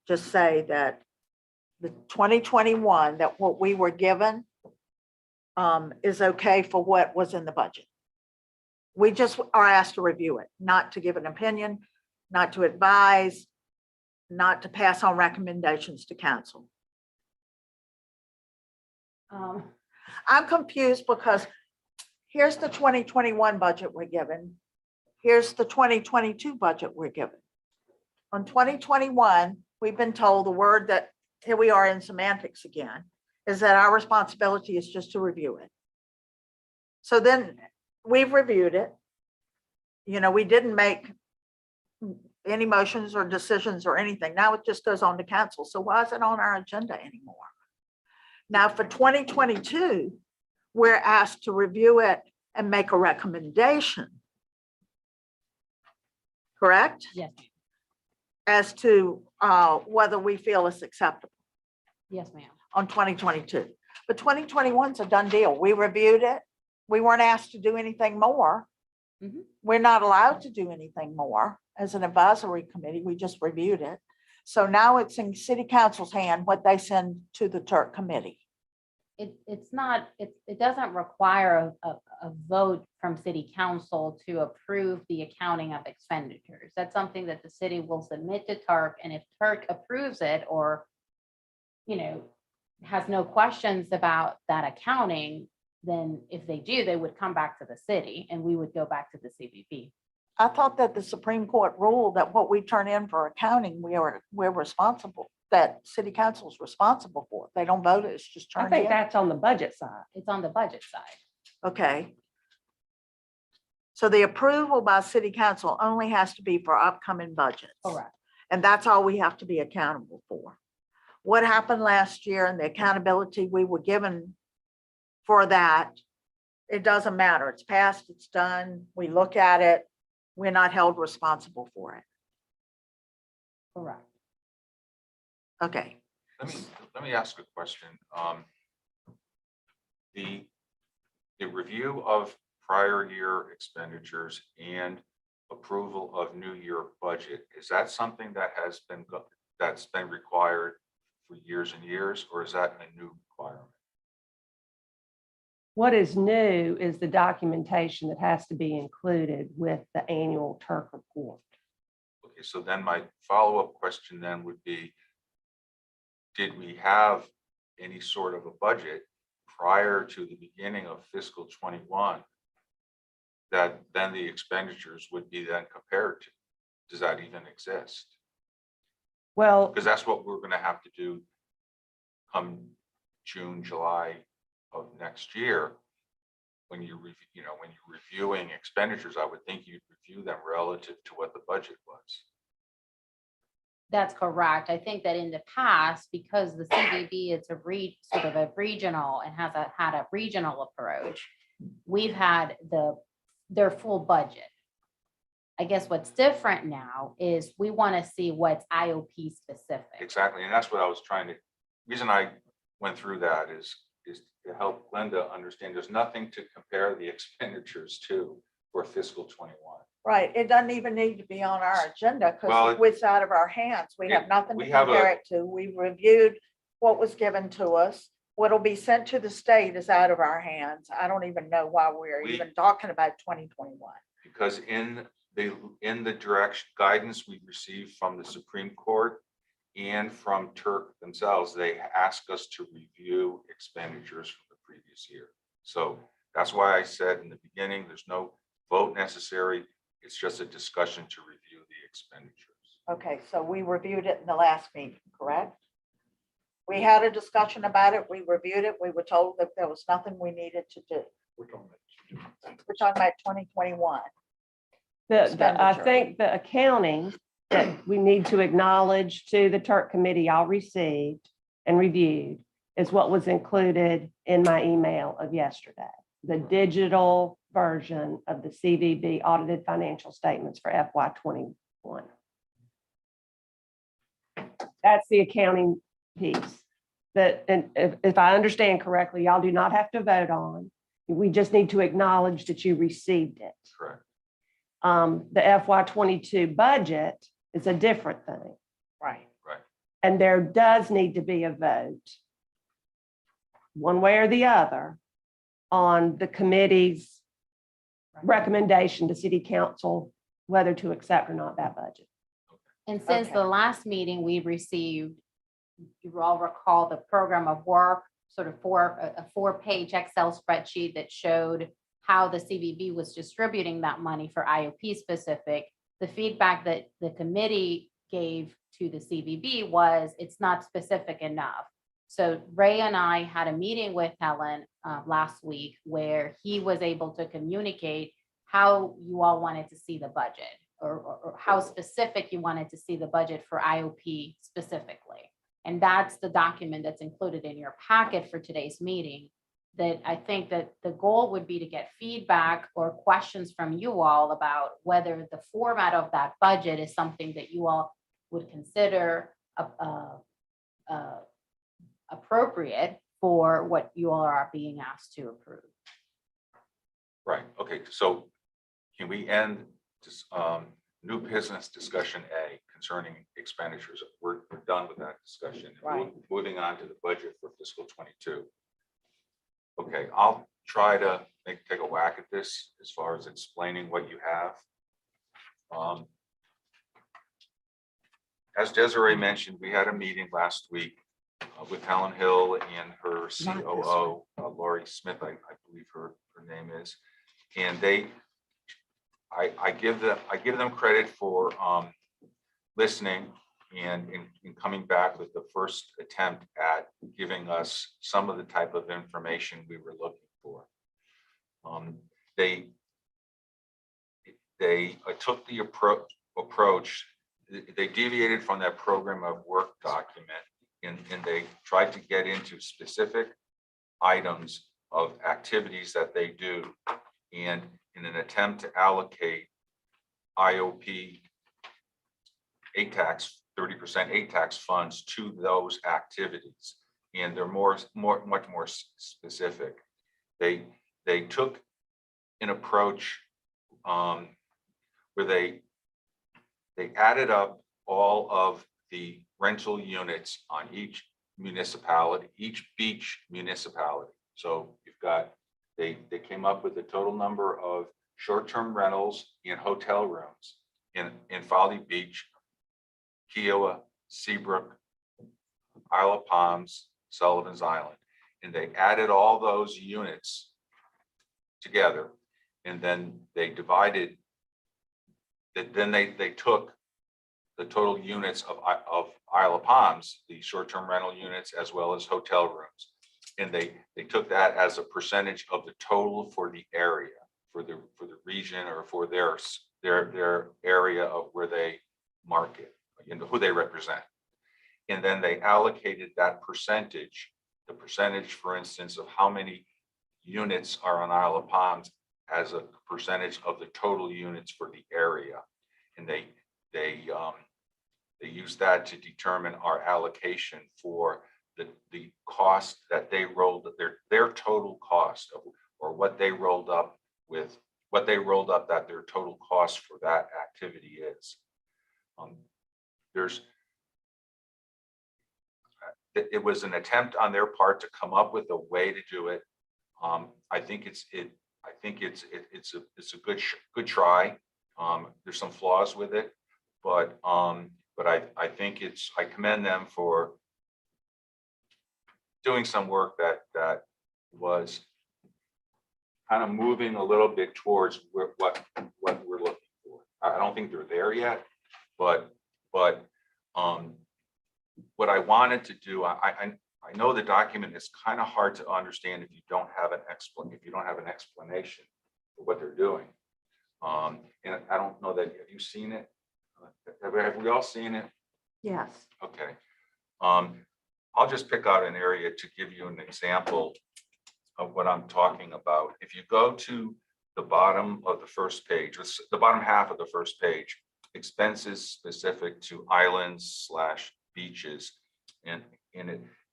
Just say that the 2021, that what we were given is okay for what was in the budget. We just are asked to review it, not to give an opinion, not to advise, not to pass on recommendations to council. I'm confused because here's the 2021 budget we're given. Here's the 2022 budget we're given. On 2021, we've been told the word that, here we are in semantics again, is that our responsibility is just to review it. So then we've reviewed it. You know, we didn't make any motions or decisions or anything. Now it just goes on to council. So why is it on our agenda anymore? Now for 2022, we're asked to review it and make a recommendation. Correct? Yes, ma'am. As to whether we feel it's acceptable Yes, ma'am. on 2022. But 2021 is a done deal. We reviewed it. We weren't asked to do anything more. Mhm. We're not allowed to do anything more as an advisory committee. We just reviewed it. So now it's in city council's hand what they send to the Turk committee. It's not, it doesn't require a vote from city council to approve the accounting of expenditures. That's something that the city will submit to Turk, and if Turk approves it or, you know, has no questions about that accounting, then if they do, they would come back to the city and we would go back to the CVP. I thought that the Supreme Court ruled that what we turn in for accounting, we're responsible, that city council is responsible for. If they don't vote, it's just I turned think in. that's on the budget side. It's on the budget side. Okay. So the approval by city council only has to be for upcoming budgets. Correct. And that's all we have to be accountable for. What happened last year and the accountability we were given for that, it doesn't matter. It's passed, it's done. We look at it. We're not held responsible for it. Correct. Okay. Let me ask a question. The review of prior year expenditures and approval of new year budget, is that something that has been, that's been required for years and years, or is that a new requirement? What is new is the documentation that has to be included with the annual Turk report. Okay, so then my follow-up question then would be, did we have any sort of a budget prior to the beginning of fiscal 21 that then the expenditures would be then compared to? Does that even exist? Well, Because that's what we're going to have to do come June, July of next year. When you review, when you're reviewing expenditures, I would think you'd review them relative to what the budget was. That's correct. I think that in the past, because the CVB is sort of a regional and had a regional approach, we've had their full budget. I guess what's different now is we want to see what's IOP specific. Exactly, and that's what I was trying to, reason I went through that is is to help Glenda understand there's nothing to compare the expenditures to for fiscal 21. Right, it doesn't even need to be on our agenda Well, because it's out of our hands. We have nothing to we have compare it to. We reviewed what was given to us. What'll be sent to the state is out of our hands. I don't even know why we're We- even talking about 2021. Because in the direction guidance we received from the Supreme Court and from Turk themselves, they ask us to review expenditures from the previous year. So that's why I said in the beginning, there's no vote necessary. It's just a discussion to review the expenditures. Okay, so we reviewed it in the last meeting, correct? We had a discussion about it. We reviewed it. We were told that there was nothing we needed to do. We're talking about- We're talking about 2021. I Expenditure. think the accounting that we need to acknowledge to the Turk committee all received and reviewed is what was included in my email of yesterday. The digital version of the CVB audited financial statements for FY 21. That's the accounting piece that, and if I understand correctly, y'all do not have to vote on. We just need to acknowledge that you received it. Correct. The FY 22 budget is a different thing. Right. And there does need to be a vote, one way or the other, on the committee's recommendation to city council, whether to accept or not that budget. And since Okay. the last meeting, we received, you all recall the program of work, sort of a 4-page Excel spreadsheet that showed how the CVB was distributing that money for IOP specific. The feedback that the committee gave to the CVB was it's not specific enough. So Ray and I had a meeting with Helen last week where he was able to communicate how you all wanted to see the budget or how specific you wanted to see the budget for IOP specifically. And that's the document that's included in your packet for today's meeting. That I think that the goal would be to get feedback or questions from you all about whether the format of that budget is something that you all would consider appropriate for what you all are being asked to approve. Right, okay, so can we end this new business discussion A concerning expenditures? We're done with that discussion. Right. Moving on to the budget for fiscal 22. Okay, I'll try to take a whack at this as far as explaining what you have. As Desiree mentioned, we had a meeting last week with Helen Hill and her COO, Lori Smith, I believe her name is. And I give them credit for listening and in coming back with the first attempt at giving us some of the type of information we were looking for. They took the approach, they deviated from that program of work document and they tried to get into specific items of activities that they do. And in an attempt to allocate IOP ATAX, 30% ATAX funds to those activities. And they're much more specific. They took an approach where they added up all of the rental units on each municipality, each beach municipality. So you've got, they came up with the total number of short-term rentals and hotel rooms in Folly Beach, Kiowa, Seabrook, Isle of Palms, Sullivan's Island. And they added all those units together. And then they divided, then they took the total units of Isle of Palms, the short-term rental units, as well as hotel rooms. And they took that as a percentage of the total for the area, for the region, or for their area of where they market, who they represent. And then they allocated that percentage, the percentage, for instance, of how many units are on Isle of Palms as a percentage of the total units for the area. And they use that to determine our allocation for the cost that they rolled, their total cost of, or what they rolled up with, what they rolled up that their total cost for that activity is. It was an attempt on their part to come up with a way to do it. I think it's a good try. There's some flaws with it, but I think I commend them for doing some work that was kind of moving a little bit towards what we're looking for. I don't think they're there yet, but what I wanted to do, I know the document is kind of hard to understand if you don't have an explanation for what they're doing. And I don't know that, have you seen it? Have we all seen it? Yes. Okay. I'll just pick out an area to give you an example of what I'm talking about. If you go to the bottom of the first page, the bottom half of the first page, expenses specific to islands / beaches, and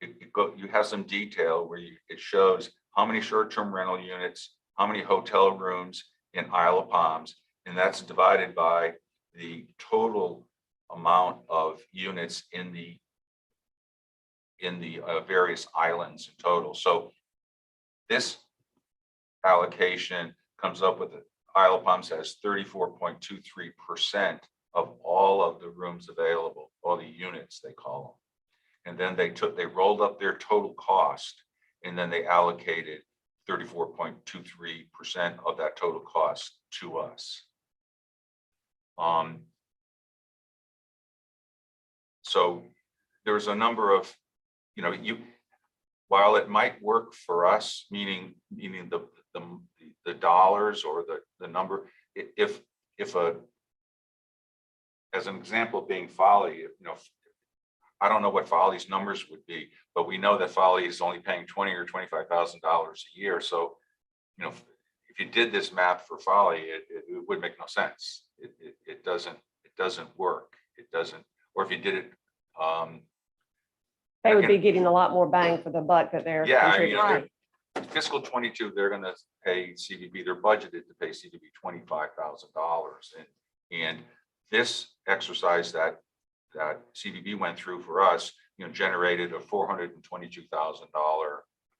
you have some detail where it shows how many short-term rental units, how many hotel rooms in Isle of Palms, and that's divided by the total amount of units in the various islands in total. So this allocation comes up with Isle of Palms has 34.23% of all of the rooms available, all the units they call them. And then they rolled up their total cost, and then they allocated 34.23% of that total cost to us. So there's a number of, while it might work for us, meaning the dollars or the number, if as an example being Folly, I don't know what Folly's numbers would be, but we know that Folly is only paying $20,000 or $25,000 a year. So, if you did this math for Folly, it would make no sense. It doesn't work. It doesn't. Or if you did it, They would be getting a lot more bang for the buck that they're yeah, contributing. fiscal 22, they're going to pay CVB. They're budgeted to pay CVB $25,000, and this exercise that CVB went through for us, generated a $422,000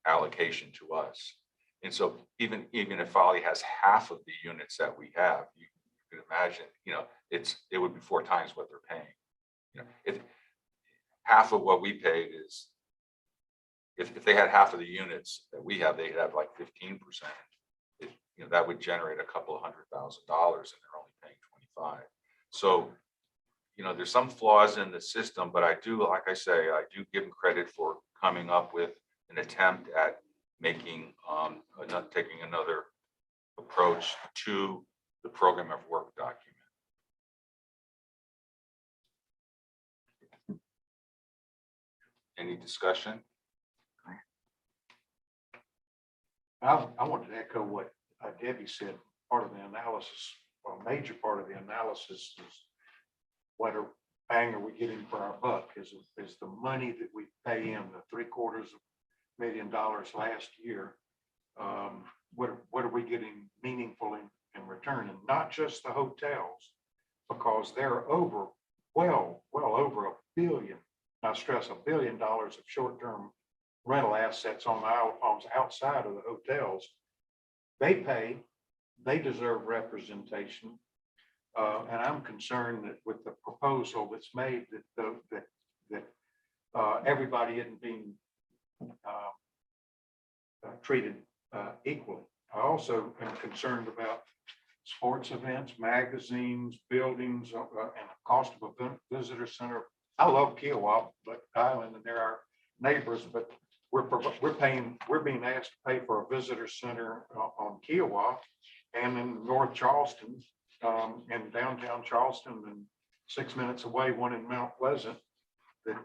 allocation to us. And so even if Folly has half of the units that we have, you can imagine, it would be 4 times what they're paying. If half of what we paid is, if they had half of the units that we have, they'd have like 15%. That would generate a couple of $100,000, and they're only paying 25. So, there's some flaws in the system, but I do, like I say, I do give them credit for coming up with an attempt at making, taking another approach to the program of work document. Any discussion? I wanted to echo what Debbie said. Part of the analysis, or a major part of the analysis, is what bang are we getting for our buck? Is the money that we pay in, the $750,000 last year, what are we getting meaningful in return? And not just the hotels, because they're well over $1 billion. I stress $1 billion of short-term rental assets on the Isle of Palms outside of the hotels. They deserve representation. And I'm concerned that with the proposal that's made, that everybody isn't being treated equally. I also am concerned about sports events, magazines, buildings, and the cost of a visitor center. I love Kiowa, but Island, and they're our neighbors, but we're being asked to pay for a visitor center on Kiowa and in North Charleston, and downtown Charleston, and 6 minutes away, one in Mount Pleasant, that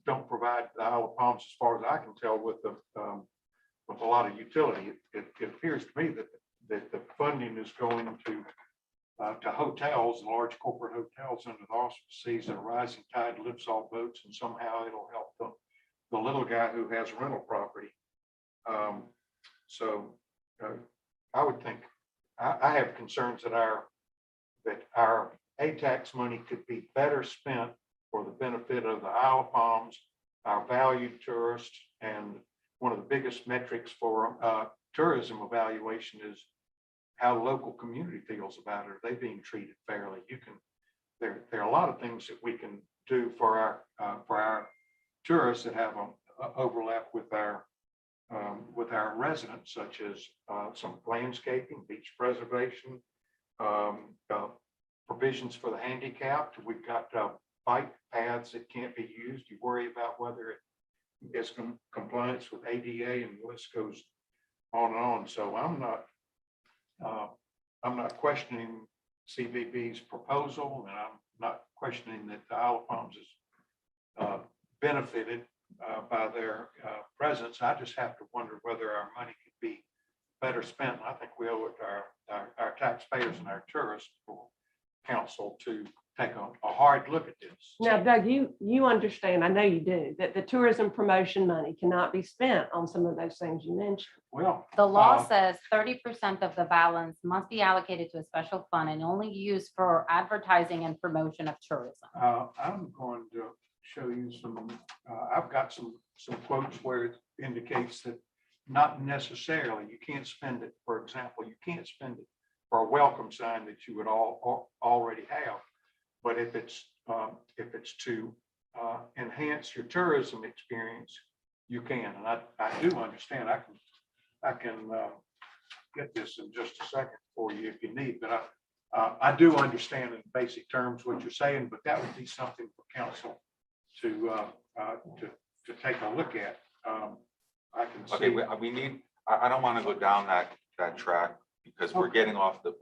don't provide the Isle of Palms, as far as I can tell, with a lot of utility. It appears to me that the funding is going to hotels, large corporate hotels, under the auspices that a rising tide lifts all boats, and somehow it'll help the little guy who has rental property. So I would think, I have concerns that our ATAX money could be better spent for the benefit of the Isle of Palms, our valued tourists, and one of the biggest metrics for tourism evaluation is how the local community feels about it. Are they being treated fairly? There are a lot of things that we can do for our tourists that have a overlap with our residents, such as some landscaping, beach preservation, provisions for the handicapped. We've got bike paths that can't be used. You worry about whether it is compliance with ADA, and the list goes on and on. So I'm not questioning CVB's proposal, and I'm not questioning that the Isle of Palms is benefited by their presence. I just have to wonder whether our money could be better spent. And I think we owe it to our taxpayers and our tourists for council to take a hard look at this. Now, Doug, you understand, I know you do, that the tourism promotion money cannot be spent on some of those things you mentioned. Well, The law says 30% of the balance must be allocated to a special fund and only used for advertising and promotion of tourism. I'm going to show you some, I've got some quotes where it indicates that not necessarily, you can't spend it, for example, you can't spend it for a welcome sign that you would already have. But if it's to enhance your tourism experience, you can. And I do understand. I can get this in just a second for you if you need. But I do understand in basic terms what you're saying. But that would be something for council to take a look at. I can see. Okay, we need, I don't want to go down that track because we're getting off the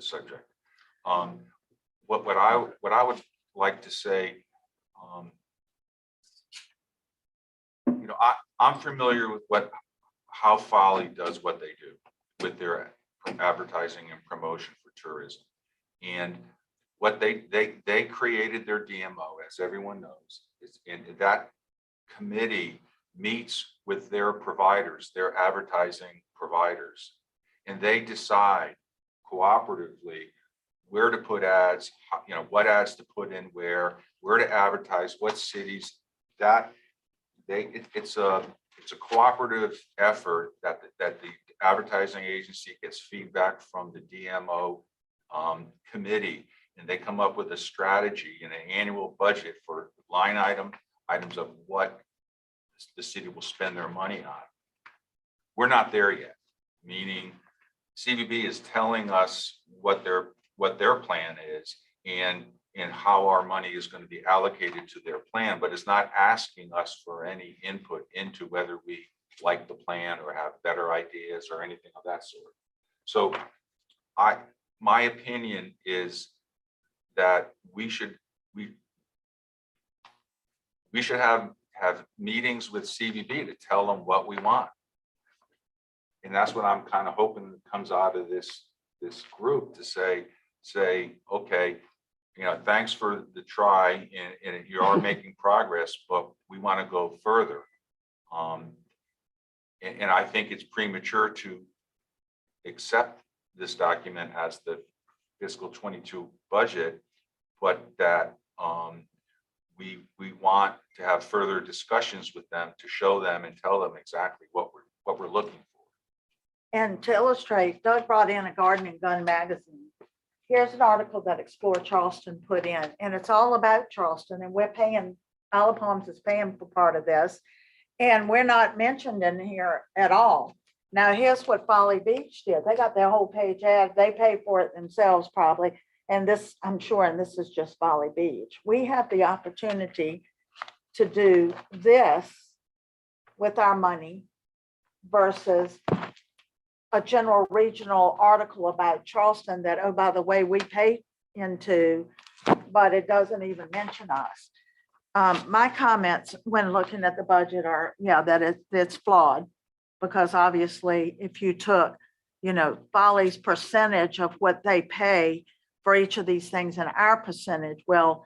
subject. What I would like to say, I'm familiar with how Folly does what they do with their advertising and promotion for tourism. And what they created their DMO, as everyone knows, and that committee meets with their providers, their advertising providers, and they decide cooperatively where to put ads, what ads to put in where to advertise, what cities. It's a cooperative effort that the advertising agency gets feedback from the DMO committee, and they come up with a strategy and an annual budget for items of what the city will spend their money on. We're not there yet, meaning CVB is telling us what their plan is and how our money is going to be allocated to their plan, but it's not asking us for any input into whether we like the plan or have better ideas or anything of that sort. So my opinion is that we should have meetings with CVB to tell them what we want. And that's what I'm kind of hoping comes out of this group, to say, okay, thanks for the try, and you are making progress, but we want to go further. And I think it's premature to accept this document as the fiscal 22 budget, but that we want to have further discussions with them to show them and tell them exactly what we're looking for. And to illustrate, Doug brought in a Garden and Gun magazine. Here's an article that Explore Charleston put in, and it's all about Charleston, and we're paying, Isle of Palms is paying for part of this, and we're not mentioned in here at all. Now, here's what Folly Beach did. They got their whole page ad. They pay for it themselves probably. And this, I'm sure, and this is just Folly Beach. We have the opportunity to do this with our money versus a general regional article about Charleston that, oh, by the way, we pay into, but it doesn't even mention us. My comments when looking at the budget are, that it's flawed, because obviously if you took, Folly's percentage of what they pay for each of these things and our percentage, well,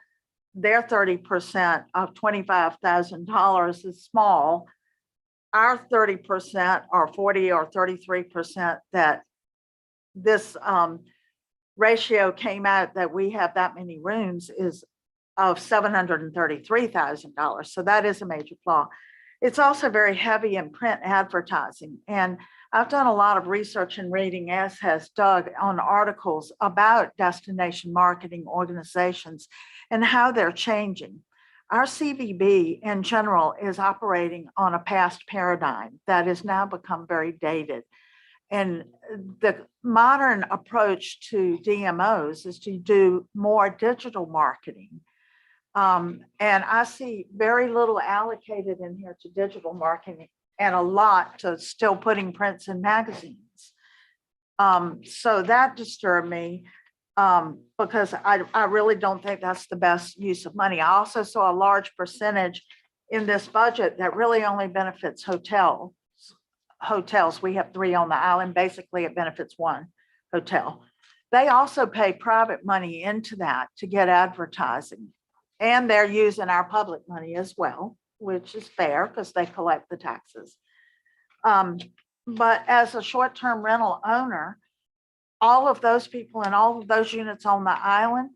their 30% of $25,000 is small. Our 30% or 40 or 33% that this ratio came out that we have that many rooms is of $733,000. So that is a major flaw. It's also very heavy in print advertising. And I've done a lot of research and reading, as has Doug, on articles about destination marketing organizations and how they're changing. Our CVB in general is operating on a past paradigm that has now become very dated. And the modern approach to DMOs is to do more digital marketing. And I see very little allocated in here to digital marketing and a lot to still putting prints in magazines. So that disturbed me because I really don't think that's the best use of money. I also saw a large percentage in this budget that really only benefits hotels. We have 3 on the island. Basically, it benefits 1 hotel. They also pay private money into that to get advertising. And they're using our public money as well, which is fair because they collect the taxes. But as a short-term rental owner, all of those people and all of those units on the island,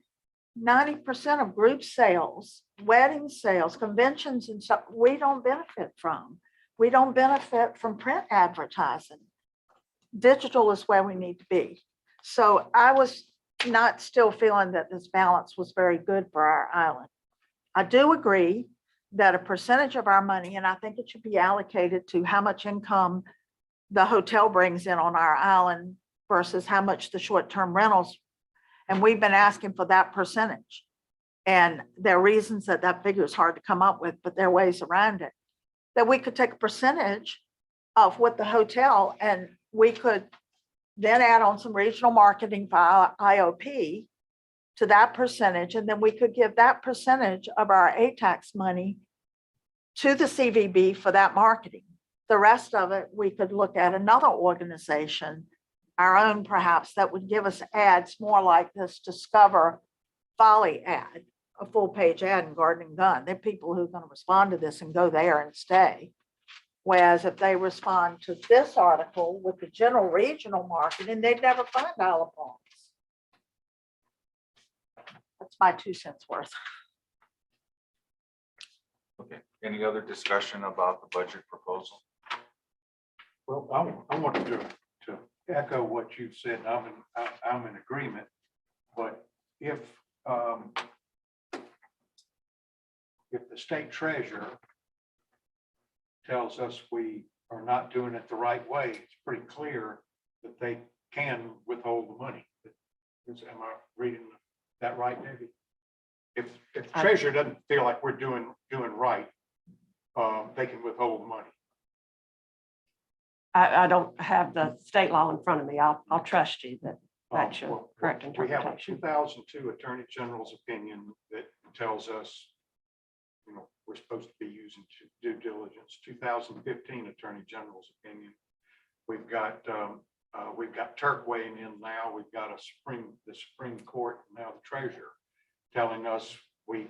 90% of group sales, wedding sales, conventions and stuff, we don't benefit from. We don't benefit from print advertising. Digital is where we need to be. So I was not still feeling that this balance was very good for our island. I do agree that a percentage of our money, and I think it should be allocated to how much income the hotel brings in on our island versus how much the short-term rentals. And we've been asking for that percentage. And there are reasons that that figure is hard to come up with, but there are ways around it. That we could take a percentage of what the hotel, and we could then add on some regional marketing for IOP to that percentage, and then we could give that percentage of our ATAX money to the CVB for that marketing. The rest of it, we could look at another organization, our own perhaps, that would give us ads more like this Discover Folly ad, a full-page ad in Garden and Gun. There are people who are going to respond to this and go there and stay. Whereas if they respond to this article with the general regional marketing, they'd never find Isle of Palms. That's my 2 cents worth. Okay, any other discussion about the budget proposal? Well, I wanted to echo what you've said. I'm in agreement, but if the state treasurer tells us we are not doing it the right way, it's pretty clear that they can withhold the money. Am I reading that right, Debbie? If the treasurer doesn't feel like we're doing right, they can withhold the money. I don't have the state law in front of me. I'll trust you that that's your Well, correct we have a interpretation. 2002 Attorney General's opinion that tells us, we're supposed to be using due diligence. 2015 Attorney General's opinion. We've got Turk weighing in now. We've got the Supreme Court, now the Treasurer, telling us we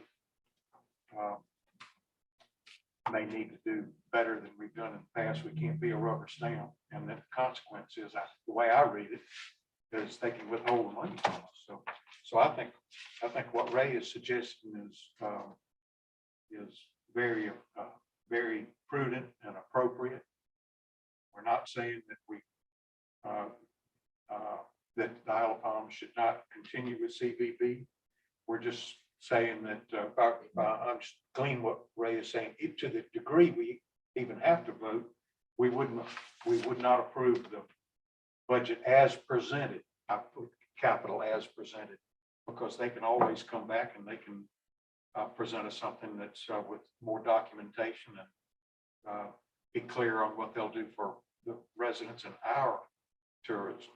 may need to do better than we've done in the past. We can't be a rubber stamp, and the consequence is, the way I read it, is they can withhold the money from us. So I think what Ray is suggesting is very very prudent and appropriate. We're not saying that that the Isle of Palms should not continue with CVB. We're just saying that I'm just gleaning what Ray is saying. To the degree we even have to vote, we would not approve the budget as presented. I put capital as presented, because they can always come back and they can present us something that's with more documentation and be clear on what they'll do for the residents and our tourists.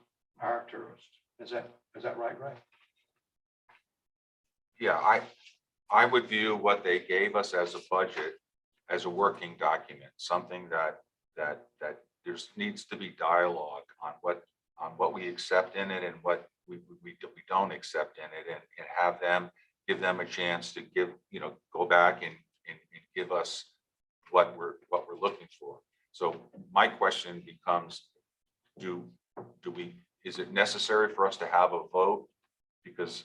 Is that right, Ray? Yeah, I would view what they gave us as a budget as a working document, something that there's needs to be dialogue on what we accept in it and what we don't accept in it, and have them give them a chance to give, go back and give us what we're looking for. So my question becomes, is it necessary for us to have a vote? Because,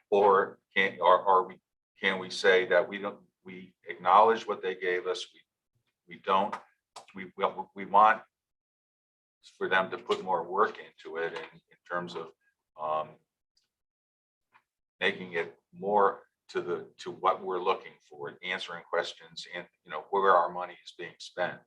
or can we say that we acknowledge what they gave us, we want for them to put more work into it in terms of making it more to what we're looking for, answering questions, and where our money is being spent.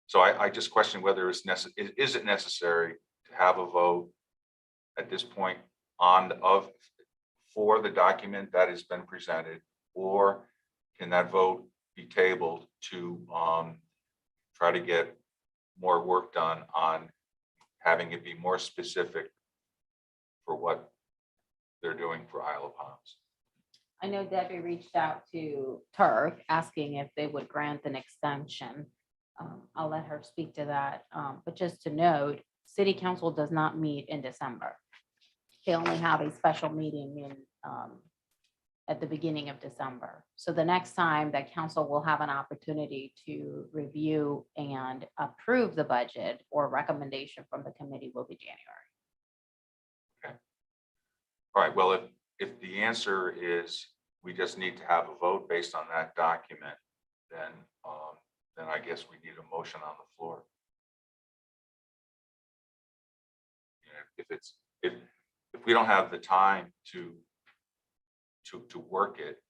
So I just question whether is it necessary to have a vote at this point for the document that has been presented, or can that vote be tabled to try to get more work done on having it be more specific for what they're doing for Isle of Palms? I know Debbie reached out to Turk asking if they would grant an extension. I'll let her speak to that. But just to note, city council does not meet in December. They only have a special meeting at the beginning of December. So the next time that council will have an opportunity to review and approve the budget or recommendation from the committee will be January. Okay. All right, well, if the answer is we just need to have a vote based on that document, then I guess we need a motion on the floor. If we don't have the time to work it,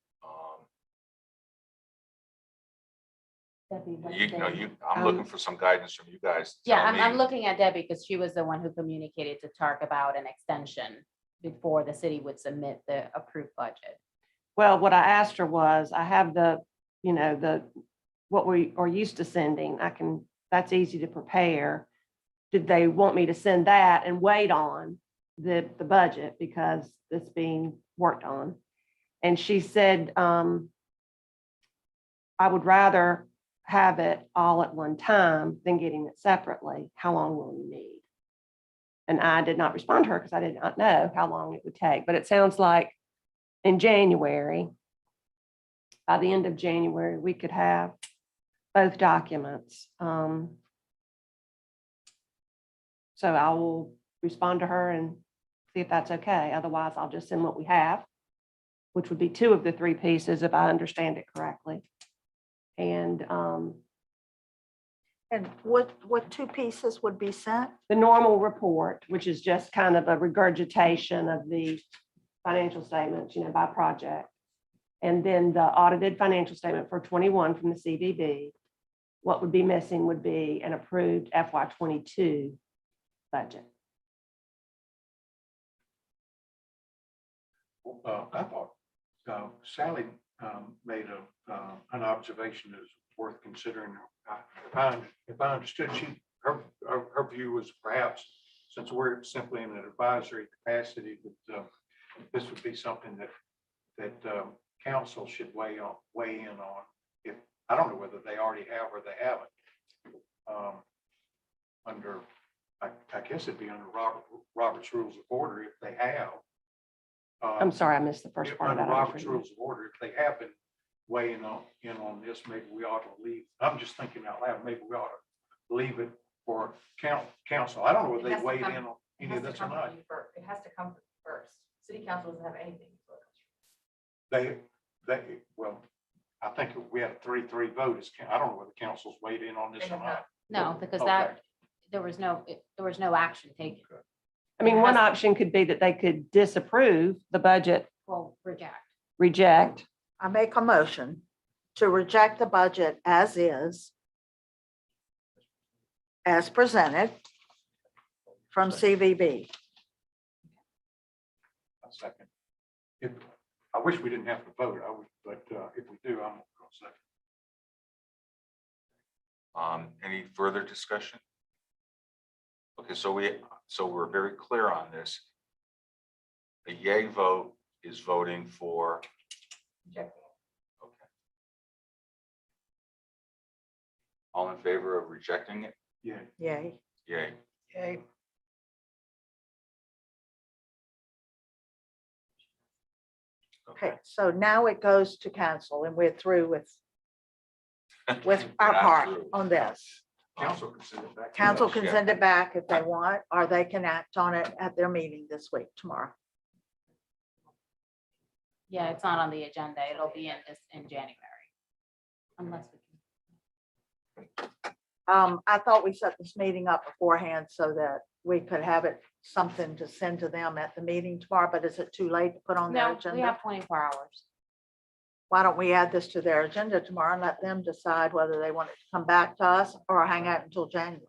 Debbie, what do you think? I'm looking for some guidance from you guys. to Yeah, tell I'm me- looking at Debbie because she was the one who communicated to Tark about an extension before the city would submit the approved budget. Well, what I asked her was, I have what we are used to sending. That's easy to prepare. Did they want me to send that and wait on the budget because it's being worked on? And she said, I would rather have it all at one time than getting it separately. How long will you need? And I did not respond to her because I did not know how long it would take, but it sounds like in January, by the end of January, we could have both documents. So I will respond to her and see if that's okay. Otherwise, I'll just send what we have, which would be 2 of the 3 pieces, if I understand it correctly. And what 2 pieces would be sent? the normal report, which is just kind of a regurgitation of the financial statements, by project. And then the audited financial statement for 21 from the CVB. What would be missing would be an approved FY22 budget. I thought Sally made an observation that's worth considering. If I understood, her view was perhaps, since we're simply in an advisory capacity, that this would be something that council should weigh in on. If I don't know whether they already have or they haven't. I guess it'd be under Robert's Rules of Order if they have. I'm sorry, I missed the first part of Under that. Robert's Rules of Order, if they have been weighing in on this, maybe we ought to leave. I'm just thinking out loud, maybe we ought to leave it for council. I don't know whether they weighed in on any of this or not. It has to come first. City council doesn't have anything. Well, I think if we had a 3-3 vote, I don't know whether council's weighed in on this or not. No, because Okay. there was no action taken. I mean, one option could be that they could disapprove the budget, Well, reject. I make a motion to reject the budget as is, as presented from CVB. A second. I wish we didn't have to vote, but if we do, I'm going to second. Any further discussion? Okay, so we're very clear on this. A yay vote is voting for. Rejecting it. Okay. All in favor of rejecting it? Yeah. Yay. Yay. Yay. Okay, so now it goes to council and we're through with our We're not part through. on this. Council can send it back. to Council us. can send it back if they want, or they can act on it at their meeting this week, tomorrow. Yeah, it's not on the agenda. It'll be in January. Unless we I thought we set this meeting up beforehand so that we could have it something to send to them at the meeting tomorrow, but is it too late to put on their No, we agenda? have 24 hours. Why don't we add this to their agenda tomorrow and let them decide whether they want it to come back to us or hang out until January?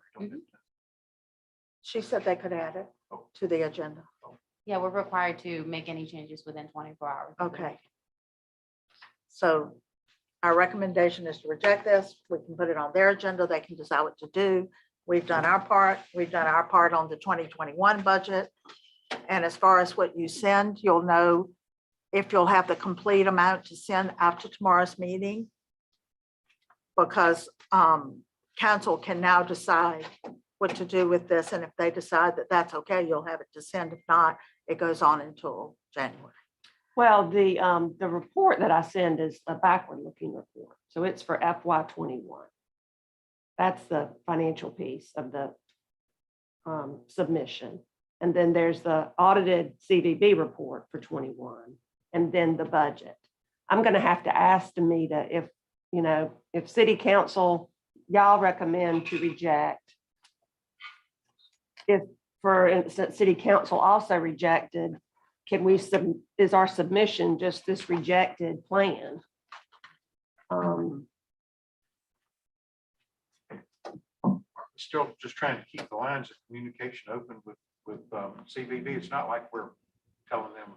She said they could add it to the agenda. Yeah, we're required to make any changes within 24 hours. Okay. So our recommendation is to reject this. We can put it on their agenda. They can decide what to do. We've done our part. We've done our part on the 2021 budget. And as far as what you send, you'll know if you'll have the complete amount to send after tomorrow's meeting. Because council can now decide what to do with this. And if they decide that that's okay, you'll have it to send. If not, it goes on until January. Well, the report that I send is a backward-looking report, so it's for FY '21. That's the financial piece of the submission. And then there's the audited CVB report for '21, and then the budget. I'm gonna have to ask Demita if city council, y'all recommend to reject. If, for instance, city council also rejected, can we, is our submission just this rejected plan? Still just trying to keep the lines of communication open with CVB. It's not like we're telling them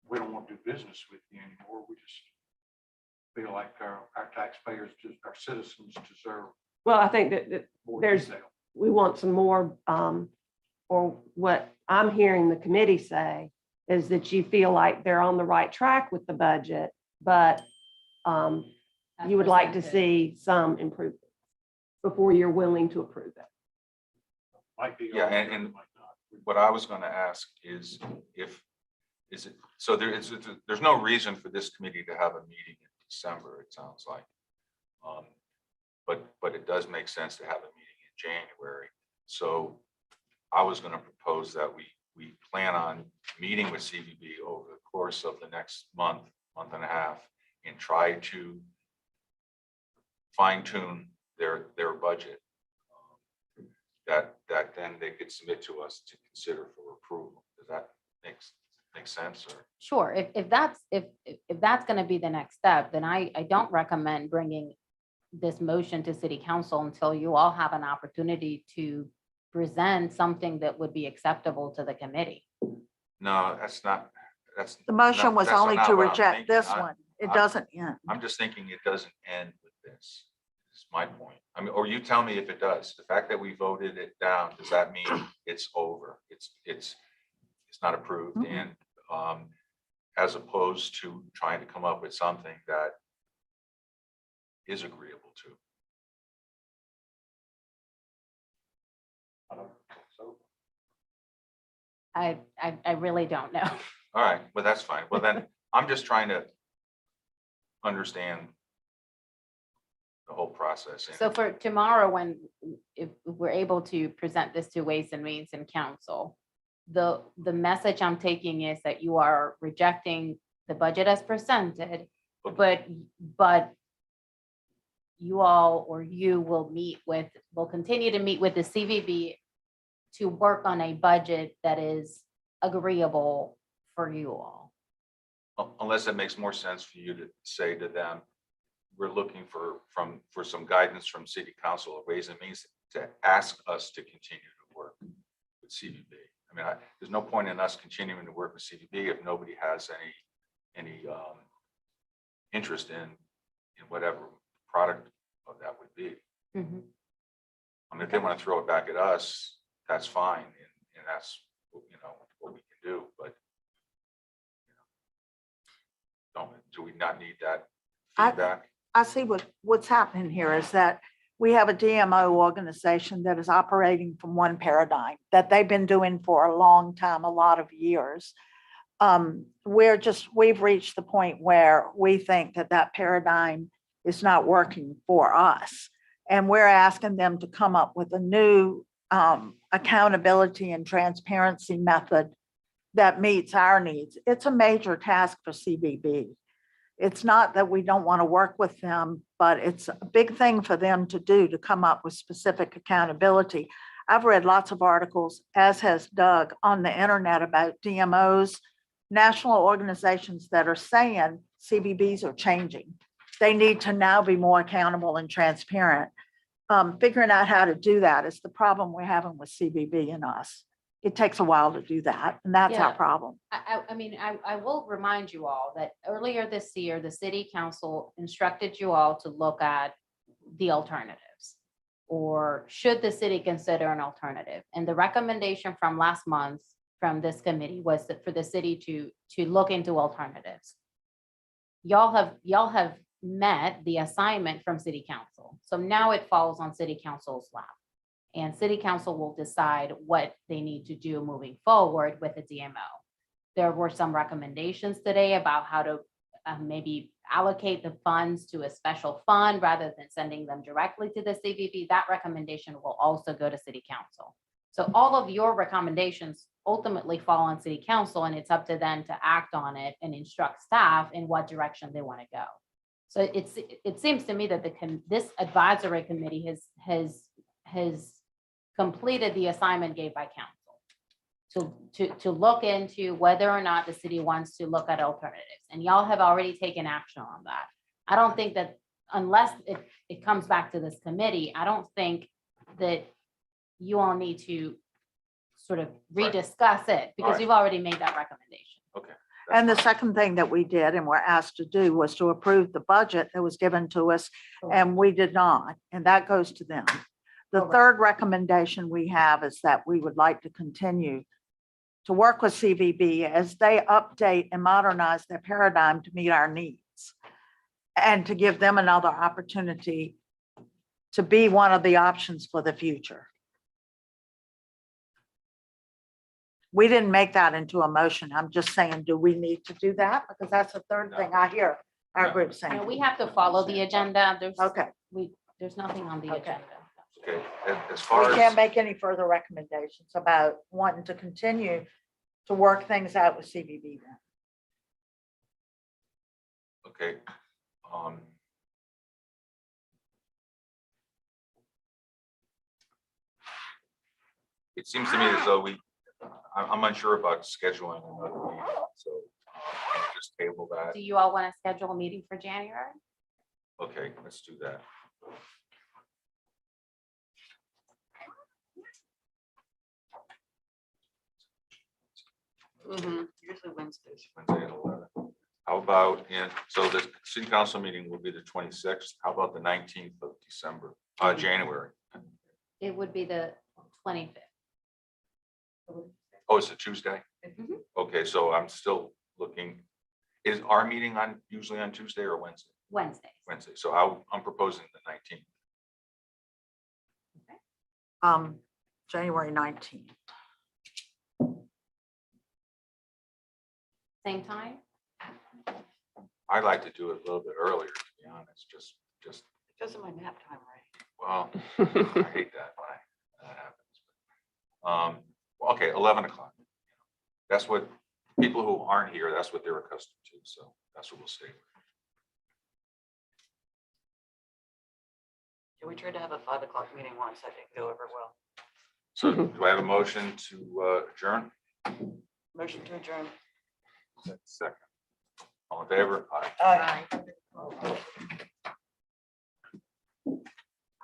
we don't want to do business with you anymore. We just feel like our taxpayers, our citizens deserve Well, I think that more There's- detail. we want some more, or what I'm hearing the committee say is that you feel like they're on the right track with the budget, but As you would like to presented. see some improvement before you're willing to approve it. Might be. Yeah, all, and might not. what I was gonna ask is so there's no reason for this committee to have a meeting in December, it sounds like. But it does make sense to have a meeting in January. So I was gonna propose that we plan on meeting with CVB over the course of the next month and a half, and try to fine tune their budget. That then they could submit to us to consider for approval. Does that make sense, or? Sure, if that's gonna be the next step, then I don't recommend bringing this motion to city council until you all have an opportunity to present something that would be acceptable to the committee. No, that's. The motion was that's only not to what I'm reject thinking. this one. It doesn't end. I'm just thinking it doesn't end with this. Is my point. I mean, or you tell me if it does. The fact that we voted it down, does that mean it's over? It's not approved, Mhm. and as opposed to trying to come up with something that is agreeable to. I don't think so. I really don't know. All right, well, that's fine. Well, then I'm just trying to understand the whole process. and- So for tomorrow, if we're able to present this to Ways and Means and Council, the message I'm taking is that you are rejecting the budget as presented, but you all, or you will continue to meet with the CVB to work on a budget that is agreeable for you all. Unless it makes more sense for you to say to them, we're looking for some guidance from city council or Ways and Means to ask us to continue to work with CVB. I mean, there's no point in us continuing to work with CVB if nobody has any interest in whatever product of that would be. Mhm. I mean, if they want to throw it back at us, that's fine, and that's, what we can do, but do we not need that I- feedback? I see what's happening here is that we have a DMO organization that is operating from one paradigm that they've been doing for a long time, a lot of years. we've reached the point where we think that that paradigm is not working for us. And we're asking them to come up with a new accountability and transparency method that meets our needs. It's a major task for CBB. It's not that we don't want to work with them, but it's a big thing for them to do, to come up with specific accountability. I've read lots of articles, as has Doug, on the internet about DMOs, national organizations that are saying CBBs are changing. They need to now be more accountable and transparent. Figuring out how to do that is the problem we're having with CBB and us. It takes a while to do that, and that's our Yeah. problem. I will remind you all that earlier this year, the city council instructed you all to look at the alternatives. Or should the city consider an alternative? And the recommendation from last month from this committee was that for the city to look into alternatives. Y'all have met the assignment from city council. So now it falls on city council's lap. And city council will decide what they need to do moving forward with the DMO. There were some recommendations today about how to maybe allocate the funds to a special fund rather than sending them directly to the CVB. That recommendation will also go to city council. So all of your recommendations ultimately fall on city council, and it's up to them to act on it and instruct staff in what direction they want to go. So it seems to me that this advisory committee has completed the assignment gave by council to look into whether or not the city wants to look at alternatives. And y'all have already taken action on that. I don't think that unless it comes back to this committee, I don't think that you all need to sort of rediscuss it because Right. you've already made that recommendation. Okay. And the that's fine. second thing that we did and were asked to do was to approve the budget that was given to us, and we did not, and that goes to them. The Correct. third recommendation we have is that we would like to continue to work with CVB as they update and modernize their paradigm to meet our needs, and to give them another opportunity to be one of the options for the future. We didn't make that into a motion. I'm just saying, do we need to do that? Because that's the third thing I hear our No. group You saying. know, we have to follow the agenda. Okay, There's nothing on the Okay. agenda. Okay, as we far can't as, make any further recommendations about wanting to continue to work things out with CVB then. okay. It seems to me as though I'm unsure about scheduling another meeting, so can we just table that? Do you all want to schedule a meeting for January? Okay, let's do that. Usually Wednesdays. Wednesday at 11. How about so the city council meeting will be the 26th. How about the 19th of December, January? It would be the 25th. Oh, it's a Tuesday? Mhm. Okay, so I'm still looking. Is our meeting usually on Tuesday or Wednesday? Wednesdays. Wednesday. So I'm proposing the 19th. January 19th. Same time? I'd like to do it a little bit earlier, to be honest, just, Doesn't my nap time right? well, I hate that when that happens. Well, okay, 11 o'clock. That's what people who aren't here, that's what they're accustomed to. So that's what we'll stay with. Yeah, we tried to have a 5 o'clock meeting once. I didn't go over well. So do I have a motion to adjourn? Motion to adjourn. Second. All in favor? Aye. Right.